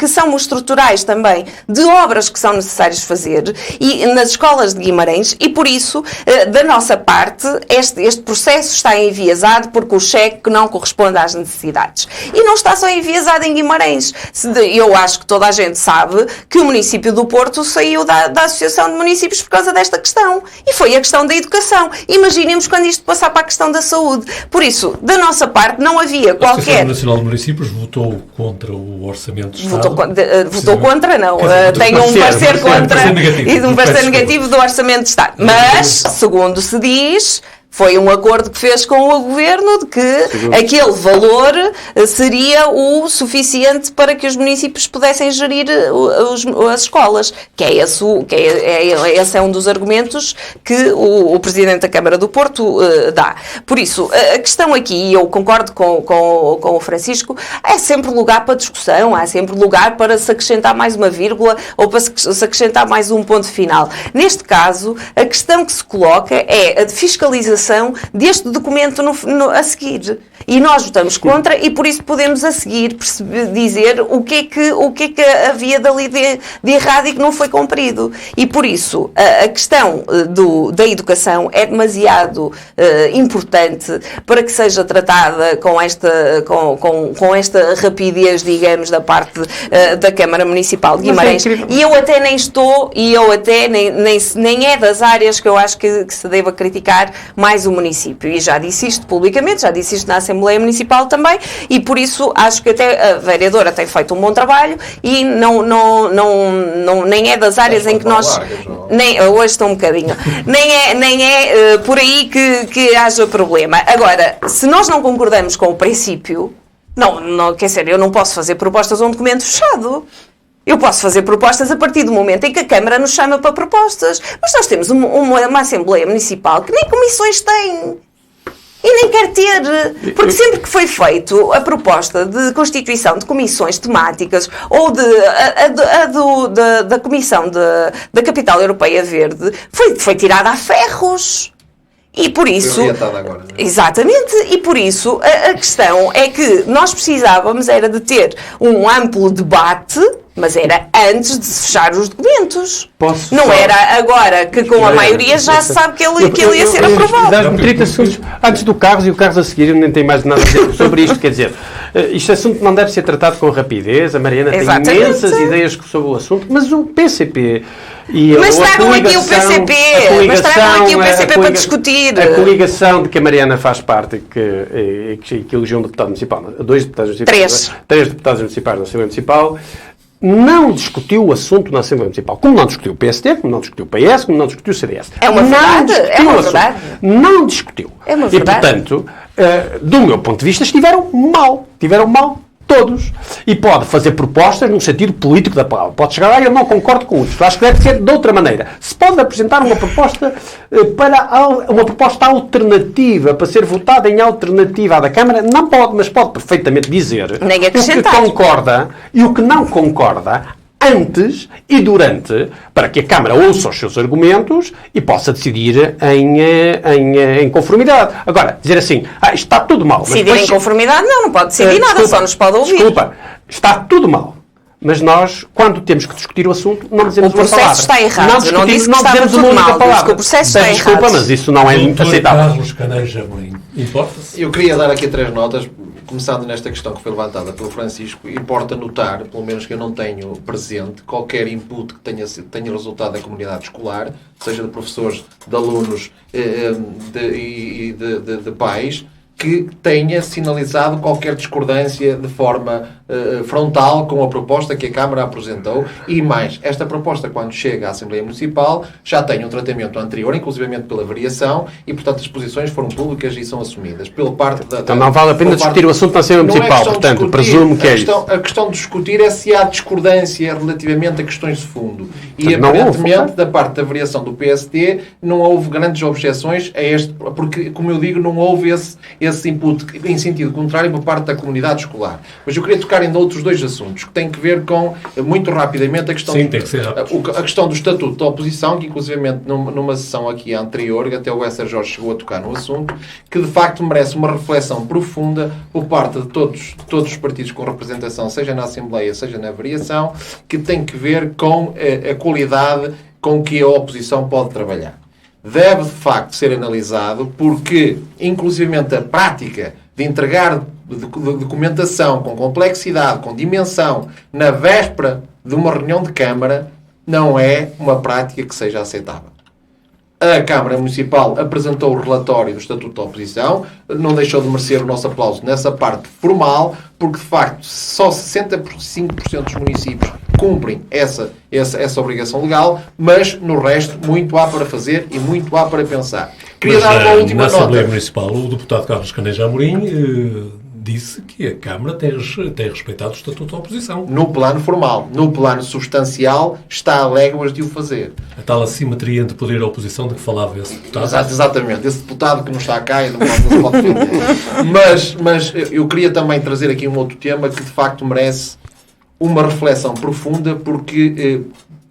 são estruturais também, de obras que são necessárias fazer, e nas escolas de Guimarães, e por isso, da nossa parte, este processo está enviesado porque o cheque não corresponde às necessidades. E não está só enviesado em Guimarães. Eu acho que toda a gente sabe que o município do Porto saiu da Associação de Municípios por causa desta questão. E foi a questão da educação. Imaginemos quando isto passar para a questão da saúde. Por isso, da nossa parte, não havia qualquer... A Associação Nacional de Municípios votou contra o Orçamento de Estado. Votou contra, não. Tem um parecer contra e um parecer negativo do Orçamento de Estado. Mas, segundo se diz, foi um acordo que fez com o Governo de que aquele valor seria o suficiente para que os municípios pudessem gerir as escolas. Esse é um dos argumentos que o Presidente da Câmara do Porto dá. Por isso, a questão aqui, e eu concordo com o Francisco, é sempre lugar para discussão, há sempre lugar para se acrescentar mais uma vírgula ou para se acrescentar mais um ponto final. Neste caso, a questão que se coloca é a de fiscalização deste documento a seguir. E nós votamos contra e por isso podemos a seguir dizer o que é que havia dali de errado e que não foi cumprido. E por isso a questão da educação é demasiado importante para que seja tratada com esta rapidez, digamos, da parte da Câmara Municipal de Guimarães. E eu até nem estou, nem é das áreas que eu acho que se deva criticar mais o município. E já disse isto publicamente, já disse isto na Assembleia Municipal também, e por isso acho que até a vereadora tem feito um bom trabalho e nem é das áreas em que nós... hoje estou um bocadinho. Nem é por aí que haja problema. Agora, se nós não concordamos com o princípio, quer dizer, eu não posso fazer propostas a um documento fechado. Eu posso fazer propostas a partir do momento em que a Câmara nos chama para propostas. Mas nós temos uma Assembleia Municipal que nem comissões tem. E nem quer ter. Porque sempre que foi feito a proposta de constituição de comissões temáticas ou da Comissão da Capital Europeia Verde, foi tirada a ferros. E por isso... Agora, exatamente. E por isso a questão é que nós precisávamos era de ter um amplo debate, mas era antes de se fechar os documentos. Era agora que com a maioria já se sabe que ele ia ser aprovado. Dá-me 30 segundos antes do Carlos, e o Carlos a seguir nem tem mais nada a dizer sobre isto. Quer dizer, este assunto não deve ser tratado com rapidez. A Mariana tem imensas ideias sobre o assunto, mas o PCP... Mas tragam aqui o PCP! Mas tragam aqui o PCP para discutir! A coligação de que a Mariana faz parte, que elegeu um deputado municipal, 2 deputados municipais, 3 deputados municipais na Assembleia Municipal, não discutiu o assunto na Assembleia Municipal. Como não discutiu o PSD, como não discutiu o PS, como não discutiu o CDS. É uma verdade. Não discutiu. É uma verdade. E, portanto, do meu ponto de vista, estiveram mal. todos. E pode fazer propostas no sentido político da palavra. Pode chegar lá e eu não concordo com isto. Acho que deve ser de outra maneira. Se pode apresentar uma proposta uma proposta alternativa para ser votada em alternativa à da Câmara, não pode, mas pode perfeitamente dizer o que concorda e o que não concorda antes e durante, para que a Câmara ouça os seus argumentos e possa decidir em conformidade. Agora, dizer assim, isto está tudo mal. Decidir em conformidade não pode decidir nada, só nos pode ouvir. Desculpa, está tudo mal. Mas nós, quando temos que discutir o assunto, não dizemos uma palavra. O processo está errado. Não disse que estava tudo mal, disse que o processo está errado. Desculpa, mas isso não é muito aceitável. Carlos Caneja Amorim, importa-se? Eu queria dar aqui 3 notas, começando nesta questão que foi levantada pelo Francisco. Importa notar, pelo menos que eu não tenho presente, qualquer input que tenha resultado da comunidade escolar, seja de professores, de alunos e de pais, que tenha sinalizado qualquer discordância de forma frontal com a proposta que a Câmara apresentou. E mais, esta proposta, quando chega à Assembleia Municipal, já tem um tratamento anterior, inclusivamente pela variação, e, portanto, as posições foram públicas e são assumidas pela parte da... Então não vale a pena discutir o assunto na Assembleia Municipal, portanto, presumo que é isso. A questão de discutir é se há discordância relativamente a questões de fundo. E, aparentemente, da parte da variação do PSD, não houve grandes objeções a este, porque, como eu digo, não houve esse input em sentido contrário por parte da comunidade escolar. Mas eu queria tocar em outros 2 assuntos, que têm que ver com, muito rapidamente, a questão, Sim, tem que ser a questão do Estatuto da Oposição, que inclusivamente numa sessão aqui anterior, que até o Esser Jorge chegou a tocar no assunto, que de facto merece uma reflexão profunda por parte de todos os partidos com representação, seja na Assembleia, seja na variação, que tem que ver com a qualidade com que a oposição pode trabalhar. Deve, de facto, ser analisado porque, inclusivamente, a prática de entregar documentação com complexidade, com dimensão, na véspera de uma reunião de Câmara, não é uma prática que seja aceitável. A Câmara Municipal apresentou o relatório do Estatuto da Oposição, não deixou de merecer o nosso aplauso nessa parte formal, porque, de facto, só 65% dos municípios cumprem essa obrigação legal, mas, no resto, muito há para fazer e muito há para pensar. Queria dar uma última nota. Na Assembleia Municipal, o deputado Carlos Caneja Amorim disse que a Câmara tem respeitado o Estatuto da Oposição. No plano formal. No plano substancial, está a léguas de o fazer. A tal assimetria entre poder e oposição de que falava esse deputado. Exatamente. Esse deputado que não está cá e não se pode defender. Mas eu queria também trazer aqui um outro tema que, de facto, merece uma reflexão profunda, porque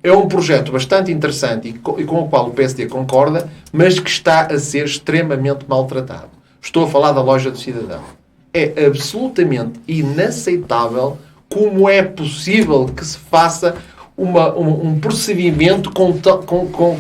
é um projeto bastante interessante e com o qual o PSD concorda, mas que está a ser extremamente maltratado. Estou a falar da Loja do Cidadão. É absolutamente inaceitável como é possível que se faça um procedimento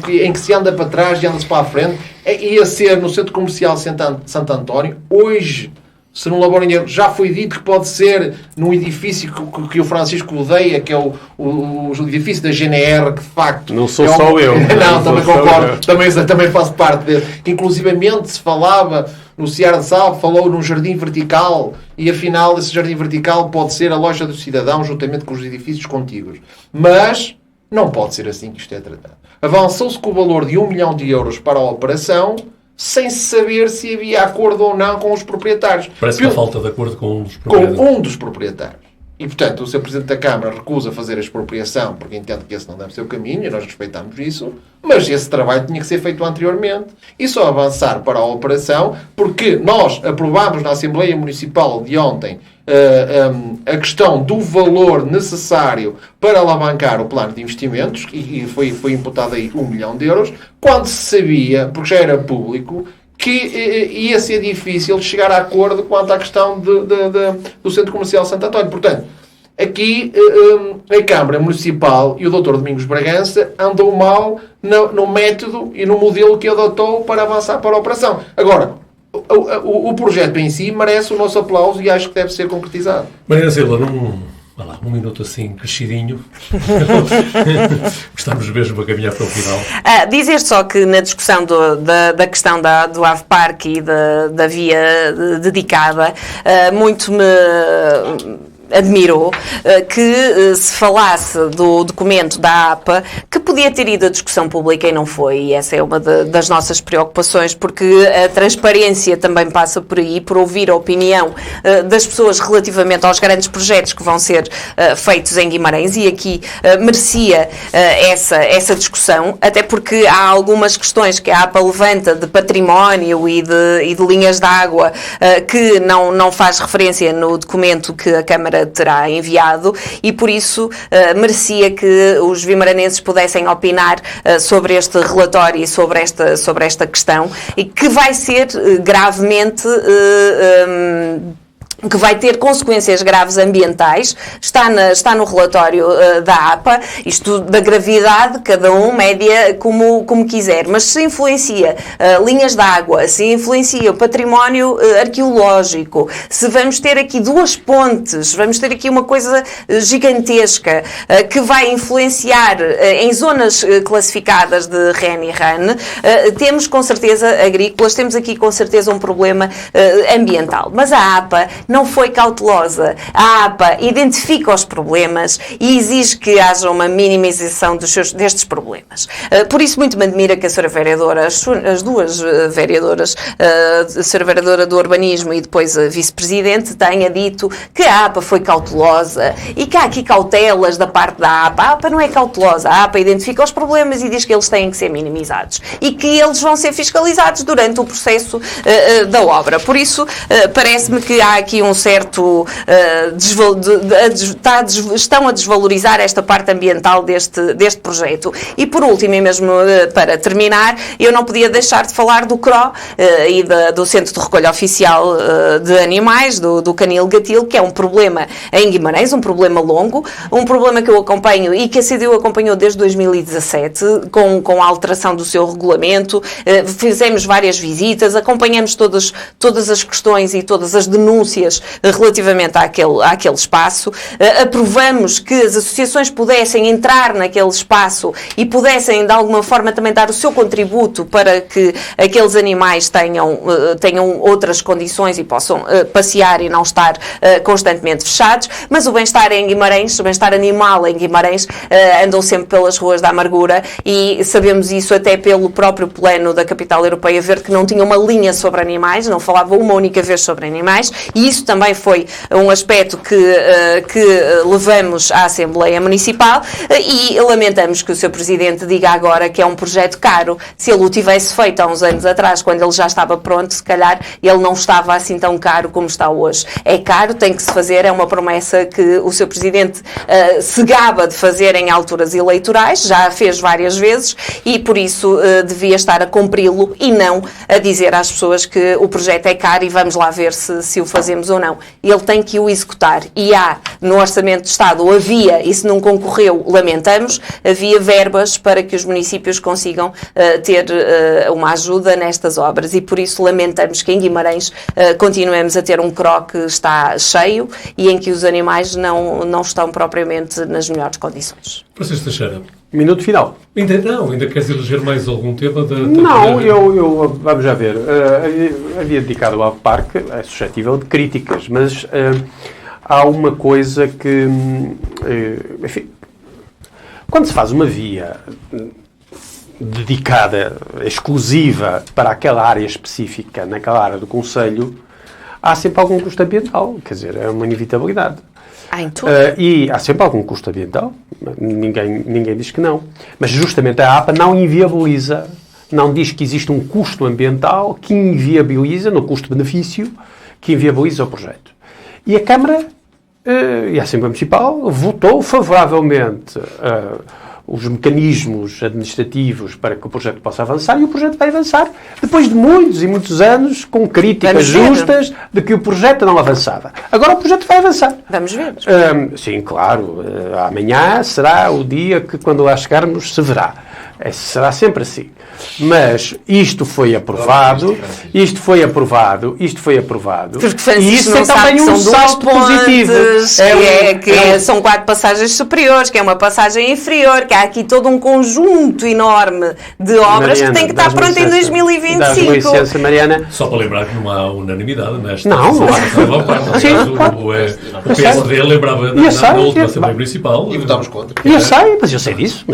em que se anda para trás e anda-se para a frente. Ia ser no Centro Comercial Santo António. Hoje, se não labora em erro, já foi dito que pode ser num edifício que o Francisco odeia, que é o edifício da GNR, que de facto... Não sou só eu. Não, também concordo. Também faço parte dele. Inclusivamente se falava... No Ceará de Salvo falou num jardim vertical e afinal esse jardim vertical pode ser a Loja do Cidadão juntamente com os edifícios contíguos. Mas não pode ser assim que isto é tratado. Avançou-se com o valor de 1 milhão de euros para a operação sem saber se havia acordo ou não com os proprietários. Parece que há falta de acordo com um dos proprietários. Com um dos proprietários. E, portanto, o Sr. Presidente da Câmara recusa fazer a expropriação porque entende que esse não deve ser o caminho, e nós respeitamos isso, mas esse trabalho tinha que ser feito anteriormente e só avançar para a operação, porque nós aprovámos na Assembleia Municipal de ontem a questão do valor necessário para alavancar o plano de investimentos, e foi imputado aí 1 milhão de euros, quando se sabia, porque já era público, que ia ser difícil chegar a acordo quanto à questão do Centro Comercial Santo António. Portanto, aqui a Câmara Municipal e o Dr. Domingos Bragança andou mal no método e no modelo que adotou para avançar para a operação. Agora, o projeto em si merece o nosso aplauso e acho que deve ser concretizado. Mariana Silva, um minuto assim, crescidinho. Estamos mesmo a caminhar para o final. Dizer só que na discussão da questão do Ave Parque e da via dedicada, muito admirou que se falasse do documento da APA, que podia ter ido à discussão pública e não foi, e essa é uma das nossas preocupações, porque a transparência também passa por aí, por ouvir a opinião das pessoas relativamente aos grandes projetos que vão ser feitos em Guimarães, e aqui merecia essa discussão, até porque há algumas questões que a APA levanta de património e de linhas de água que não faz referência no documento que a Câmara terá enviado, e por isso merecia que os vimaranenses pudessem opinar sobre este relatório e sobre esta questão, e que vai ser gravemente que vai ter consequências graves ambientais, está no relatório da APA, isto da gravidade, cada um média como quiser, mas se influencia linhas de água, se influencia o património arqueológico, se vamos ter aqui duas pontes, vamos ter aqui uma coisa gigantesca que vai influenciar em zonas classificadas de REN e RAN, temos com certeza agrícolas, temos aqui com certeza um problema ambiental, mas a APA não foi cautelosa. A APA identifica os problemas e exige que haja uma minimização destes problemas. Por isso, muito me admira que a Sra. Vereadora, as duas vereadoras, a Sra. Vereadora do Urbanismo e depois a Vice-Presidente, tenha dito que a APA foi cautelosa e que há aqui cautelas da parte da APA. A APA não é cautelosa. A APA identifica os problemas e diz que eles têm que ser minimizados e que eles vão ser fiscalizados durante o processo da obra. Por isso, parece-me que há aqui um certo estão a desvalorizar esta parte ambiental deste projeto. E por último, e mesmo para terminar, eu não podia deixar de falar do CRO e do Centro de Recolha Oficial de Animais, do Canil Gatil, que é um problema em Guimarães, um problema longo, um problema que eu acompanho e que a CDU acompanhou desde 2017, com a alteração do seu regulamento. Fizemos várias visitas, acompanhamos todas as questões e todas as denúncias relativamente àquele espaço. Aprovamos que as associações pudessem entrar naquele espaço e pudessem, de alguma forma, também dar o seu contributo para que aqueles animais tenham outras condições e possam passear e não estar constantemente fechados. Mas o bem-estar em Guimarães, o bem-estar animal em Guimarães, andam sempre pelas ruas da amargura, e sabemos isso até pelo próprio plano da Capital Europeia Verde, que não tinha uma linha sobre animais, não falava uma única vez sobre animais, e isso também foi um aspecto que levamos à Assembleia Municipal, e lamentamos que o Sr. Presidente diga agora que é um projeto caro. Se ele o tivesse feito há uns anos atrás, quando ele já estava pronto, se calhar ele não estava assim tão caro como está hoje. É caro, tem que se fazer, é uma promessa que o Sr. Presidente se gaba de fazer em alturas eleitorais, já a fez várias vezes, e por isso devia estar a cumpri-lo e não a dizer às pessoas que o projeto é caro e vamos lá ver se o fazemos ou não. Ele tem que o executar, e no Orçamento de Estado havia, e se não concorreu, lamentamos, havia verbas para que os municípios consigam ter uma ajuda nestas obras, e por isso lamentamos que em Guimarães continuemos a ter um CRO que está cheio e em que os animais não estão propriamente nas melhores condições. Francisco Teixeira. Minuto final. Ainda queres eleger mais algum tema? Não, vamos já ver. Havia dedicado ao parque, é suscetível de críticas, mas há uma coisa que, enfim, quando se faz uma via dedicada, exclusiva para aquela área específica, naquela área do concelho, há sempre algum custo ambiental, quer dizer, é uma inevitabilidade. Em tudo. E há sempre algum custo ambiental, ninguém diz que não. Mas justamente a APA não inviabiliza, não diz que existe um custo ambiental que inviabiliza, no custo-benefício, que inviabiliza o projeto. E a Câmara e a Assembleia Municipal votou favoravelmente os mecanismos administrativos para que o projeto possa avançar, e o projeto vai avançar depois de muitos e muitos anos com críticas justas de que o projeto não avançava. Agora o projeto vai avançar. Vamos ver. Sim, claro. Amanhã será o dia que, quando lá chegarmos, se verá. Será sempre assim. Mas isto foi aprovado. Porque Francisco e isso não é sabe também que um são salto positivo. São 4 passagens superiores, que é uma passagem inferior, que há aqui todo um conjunto enorme de obras, Mariana, que tem que estar pronto em 2025. Licença, Mariana. Só para lembrar que não há unanimidade nesta não há. O PSD lembrava na última Assembleia Municipal. E votámos contra. Eu sei disso.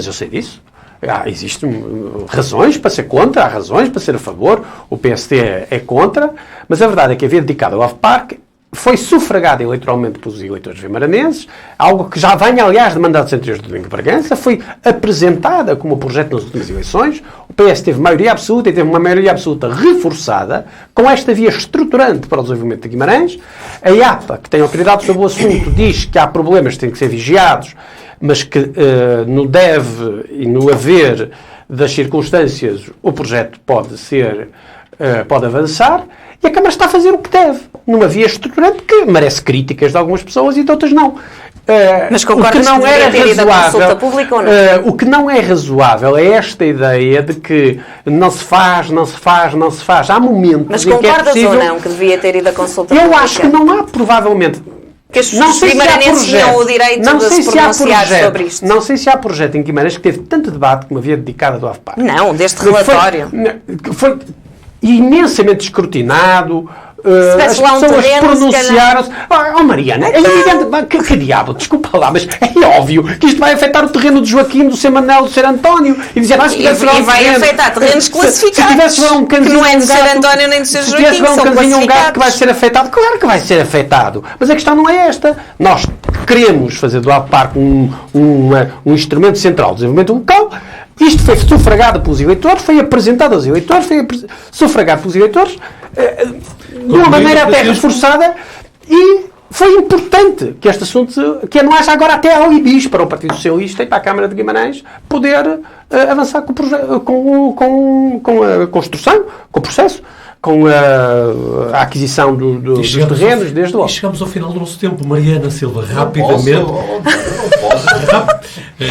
Existem razões para ser contra, há razões para ser a favor, o PSD é contra, mas a verdade é que a via dedicada ao Off-Park foi sufragada eleitoralmente pelos eleitores vimaranenses, algo que já vem, aliás, de mandatos anteriores do Domingo Bragança, foi apresentada como projeto nas últimas eleições, o PS teve maioria absoluta e teve uma maioria absoluta reforçada, com esta via estruturante para o desenvolvimento de Guimarães. A IAPA, que tem autoridade sobre o assunto, diz que há problemas que têm que ser vigiados, mas que no deve e no haver das circunstâncias o projeto pode avançar, e a Câmara está a fazer o que deve, numa via estruturante que merece críticas de algumas pessoas e de outras não. Mas concordas que não é razoável, pública ou não? O que não é razoável é esta ideia de que não se faz. Há momentos mas em que é possível... Mas concordas ou não que devia ter ido a consulta pública? Eu acho que não há, provavelmente... Que os guimaranenses tinham o direito de se pronunciar sobre isto. Não sei se há projeto em Guimarães que teve tanto debate como havia dedicada do Off-Park. Não, deste relatório. Foi imensamente escrutinado. As pessoas pronunciaram-se. Mariana, é evidente. Que diabo, desculpa lá, mas é óbvio que isto vai afetar o terreno de Joaquim, do Sr. Manel, do Sr. António. E vai afetar terrenos classificados. Que não é do Sr. António nem do Sr. Joaquim. Se tivesse um gato que vai ser afetado, claro que vai ser afetado. Mas a questão não é esta. Nós queremos fazer do Off-Park um instrumento central de desenvolvimento local. Isto foi sufragado pelos eleitores, foi apresentado aos eleitores, sufragado pelos eleitores, de uma maneira até reforçada, e foi importante que este assunto, que não haja agora até alibis para o Partido Socialista e para a Câmara de Guimarães poder avançar com a construção, com o processo, com a aquisição dos terrenos, desde logo. E chegamos ao final do nosso tempo. Mariana Silva, rapidamente.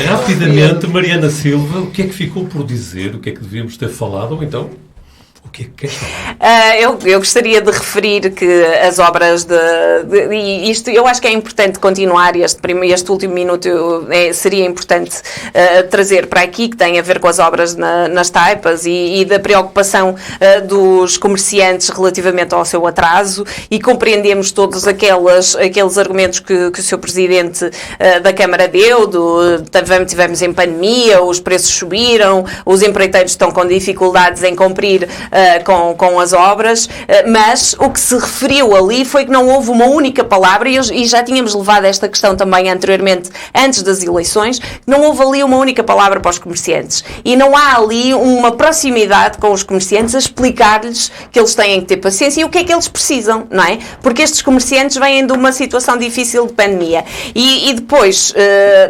Rapidamente, Mariana Silva, o que é que ficou por dizer? O que é que devíamos ter falado? Ou então, o que é que queres falar? Eu gostaria de referir que as obras e isto eu acho que é importante continuar, este último minuto seria importante trazer para aqui, que tem a ver com as obras nas taipas e da preocupação dos comerciantes relativamente ao seu atraso, e compreendemos todos aqueles argumentos que o Sr. Presidente da Câmara deu, tivemos em pandemia, os preços subiram, os empreiteiros estão com dificuldades em cumprir com as obras, mas o que se referiu ali foi que não houve uma única palavra, e já tínhamos levado esta questão também anteriormente, antes das eleições, não houve ali uma única palavra para os comerciantes, e não há ali uma proximidade com os comerciantes a explicar-lhes que eles têm que ter paciência e o que é que eles precisam, não é? Porque estes comerciantes vêm de uma situação difícil de pandemia, e depois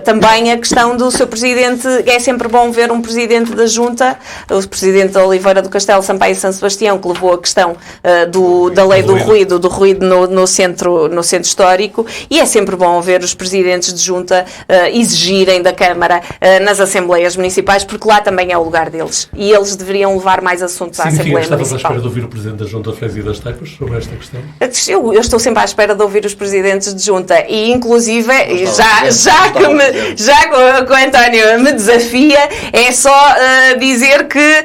também a questão do seu Presidente, é sempre bom ver um Presidente da Junta, o Presidente Oliveira do Castelo, Sampaio São Sebastião, que levou a questão da lei do ruído no centro histórico, e é sempre bom ver os presidentes de junta exigirem da Câmara nas Assembleias Municipais, porque lá também é o lugar deles, e eles deveriam levar mais assuntos à Assembleia Municipal. Estavas à espera de ouvir o Presidente da Junta de Freguesia das Taipas sobre esta questão? Eu estou sempre à espera de ouvir os presidentes de junta, e inclusive, já que o António me desafia, é só dizer que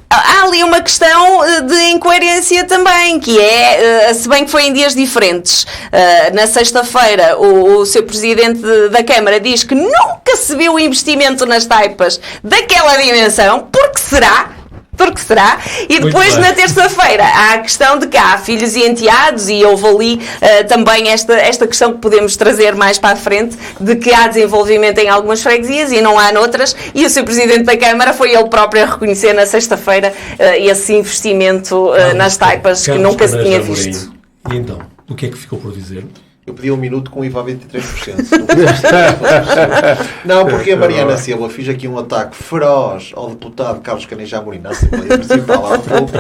há ali uma questão de incoerência também, que é, se bem que foi em dias diferentes, na sexta-feira o seu Presidente da Câmara diz que nunca se viu o investimento nas taipas daquela dimensão, porque será? E depois, na terça-feira, há a questão de que há filhos e enteados, e houve ali também esta questão que podemos trazer mais para a frente, de que há desenvolvimento em algumas freguesias e não há noutras, e o Sr. Presidente da Câmara foi ele próprio a reconhecer na sexta-feira esse investimento nas taipas que nunca se tinha visto. E então, o que é que ficou por dizer? Eu pedi um minuto com IVA a 23%. Não, porque a Mariana Silva fez aqui um ataque feroz ao deputado Carlos Caneja Amorim na Assembleia Municipal há pouco.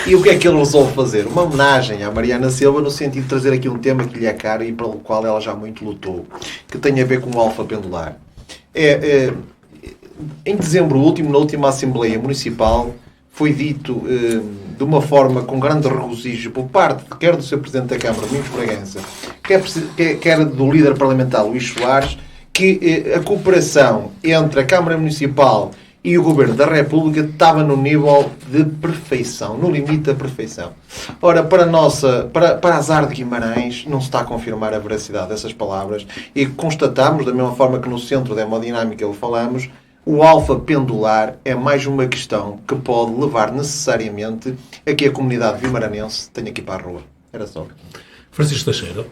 E o que é que ele resolve fazer? Uma homenagem à Mariana Silva, no sentido de trazer aqui um tema que lhe é caro e pelo qual ela já muito lutou, que tem a ver com o alfa pendular. em dezembro último, na última Assembleia Municipal, foi dito de uma forma com grande regozijo por parte quer do Sr. Presidente da Câmara, Domingos Bragança, quer do líder parlamentar, Luís Soares, que a cooperação entre a Câmara Municipal e o Governo da República estava no nível de perfeição, no limite da perfeição. Ora, para Azar de Guimarães, não se está a confirmar a veracidade dessas palavras e constatamos, da mesma forma que no centro da hemodinâmica o falamos, o alfa pendular é mais uma questão que pode levar necessariamente a que a comunidade vimaranense tenha que ir para a rua. Era só. Francisco Teixeira.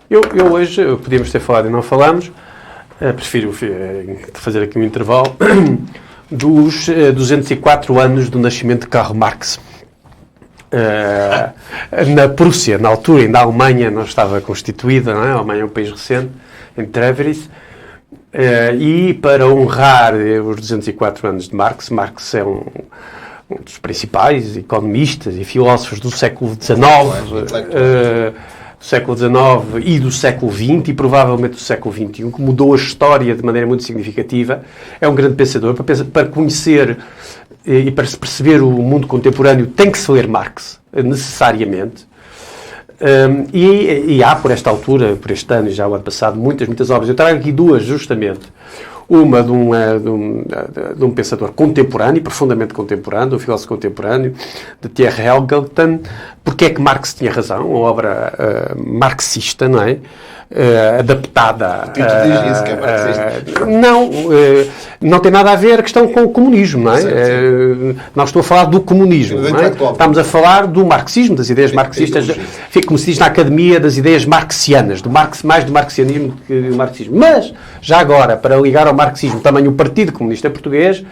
Eu hoje, podíamos ter falado e não falamos, prefiro fazer aqui um intervalo, dos 204 anos do nascimento de Karl Marx. Na Prússia, na altura, ainda a Alemanha não estava constituída, não é? A Alemanha é um país recente, em Treveris, e para honrar os 204 anos de Marx, Marx é um dos principais economistas e filósofos do século XIX, do século XIX e do século XX e provavelmente do século XXI, que mudou a história de maneira muito significativa. É um grande pensador. Para conhecer e para se perceber o mundo contemporâneo tem que se ler Marx, necessariamente. E há, por esta altura, por este ano e já o ano passado, muitas obras. Eu trago aqui duas, justamente. Uma de um pensador contemporâneo, profundamente contemporâneo, um filósofo contemporâneo, de Thierry Helgelten. Porque é que Marx tinha razão? Uma obra marxista, não é? Adaptada. Tu diz isso que é marxista? Não tem nada a ver a questão com o comunismo, não é? Não estou a falar do comunismo, não é? Estamos a falar do marxismo, das ideias marxistas, como se diz na academia, das ideias marxianas, mais do marxianismo que do marxismo. Mas, já agora, para ligar ao marxismo também o Partido Comunista Português,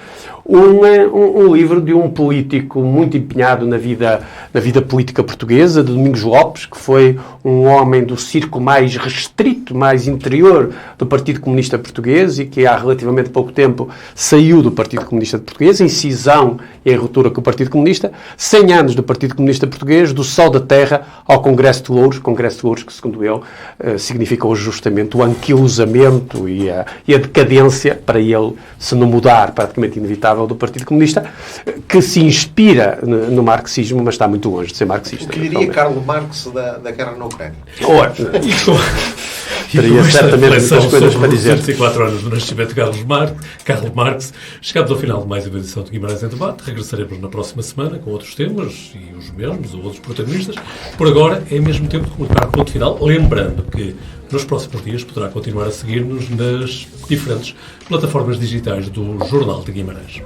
um livro de um político muito empenhado na vida política portuguesa, de Domingos Lopes, que foi um homem do círculo mais restrito, mais interior do Partido Comunista Português e que há relativamente pouco tempo saiu do Partido Comunista Português, em cisão e em ruptura com o Partido Comunista. 100 anos do Partido Comunista Português, do sol da terra ao Congresso de Louros, que, segundo ele, significou justamente o anquilosamento e a decadência, para ele se não mudar, praticamente inevitável, do Partido Comunista, que se inspira no marxismo, mas está muito longe de ser marxista. O que diria Karl Marx da guerra na Ucrânia? Teria certamente muitas coisas para dizer. 104 anos do nascimento de Karl Marx. Chegamos ao final de mais uma edição de Guimarães em Debate. Regressaremos na próxima semana com outros temas e os mesmos, ou outros protagonistas. Por agora, é mesmo tempo de colocar ponto final, lembrando que nos próximos dias poderá continuar a seguir-nos nas diferentes plataformas digitais do Jornal de Guimarães.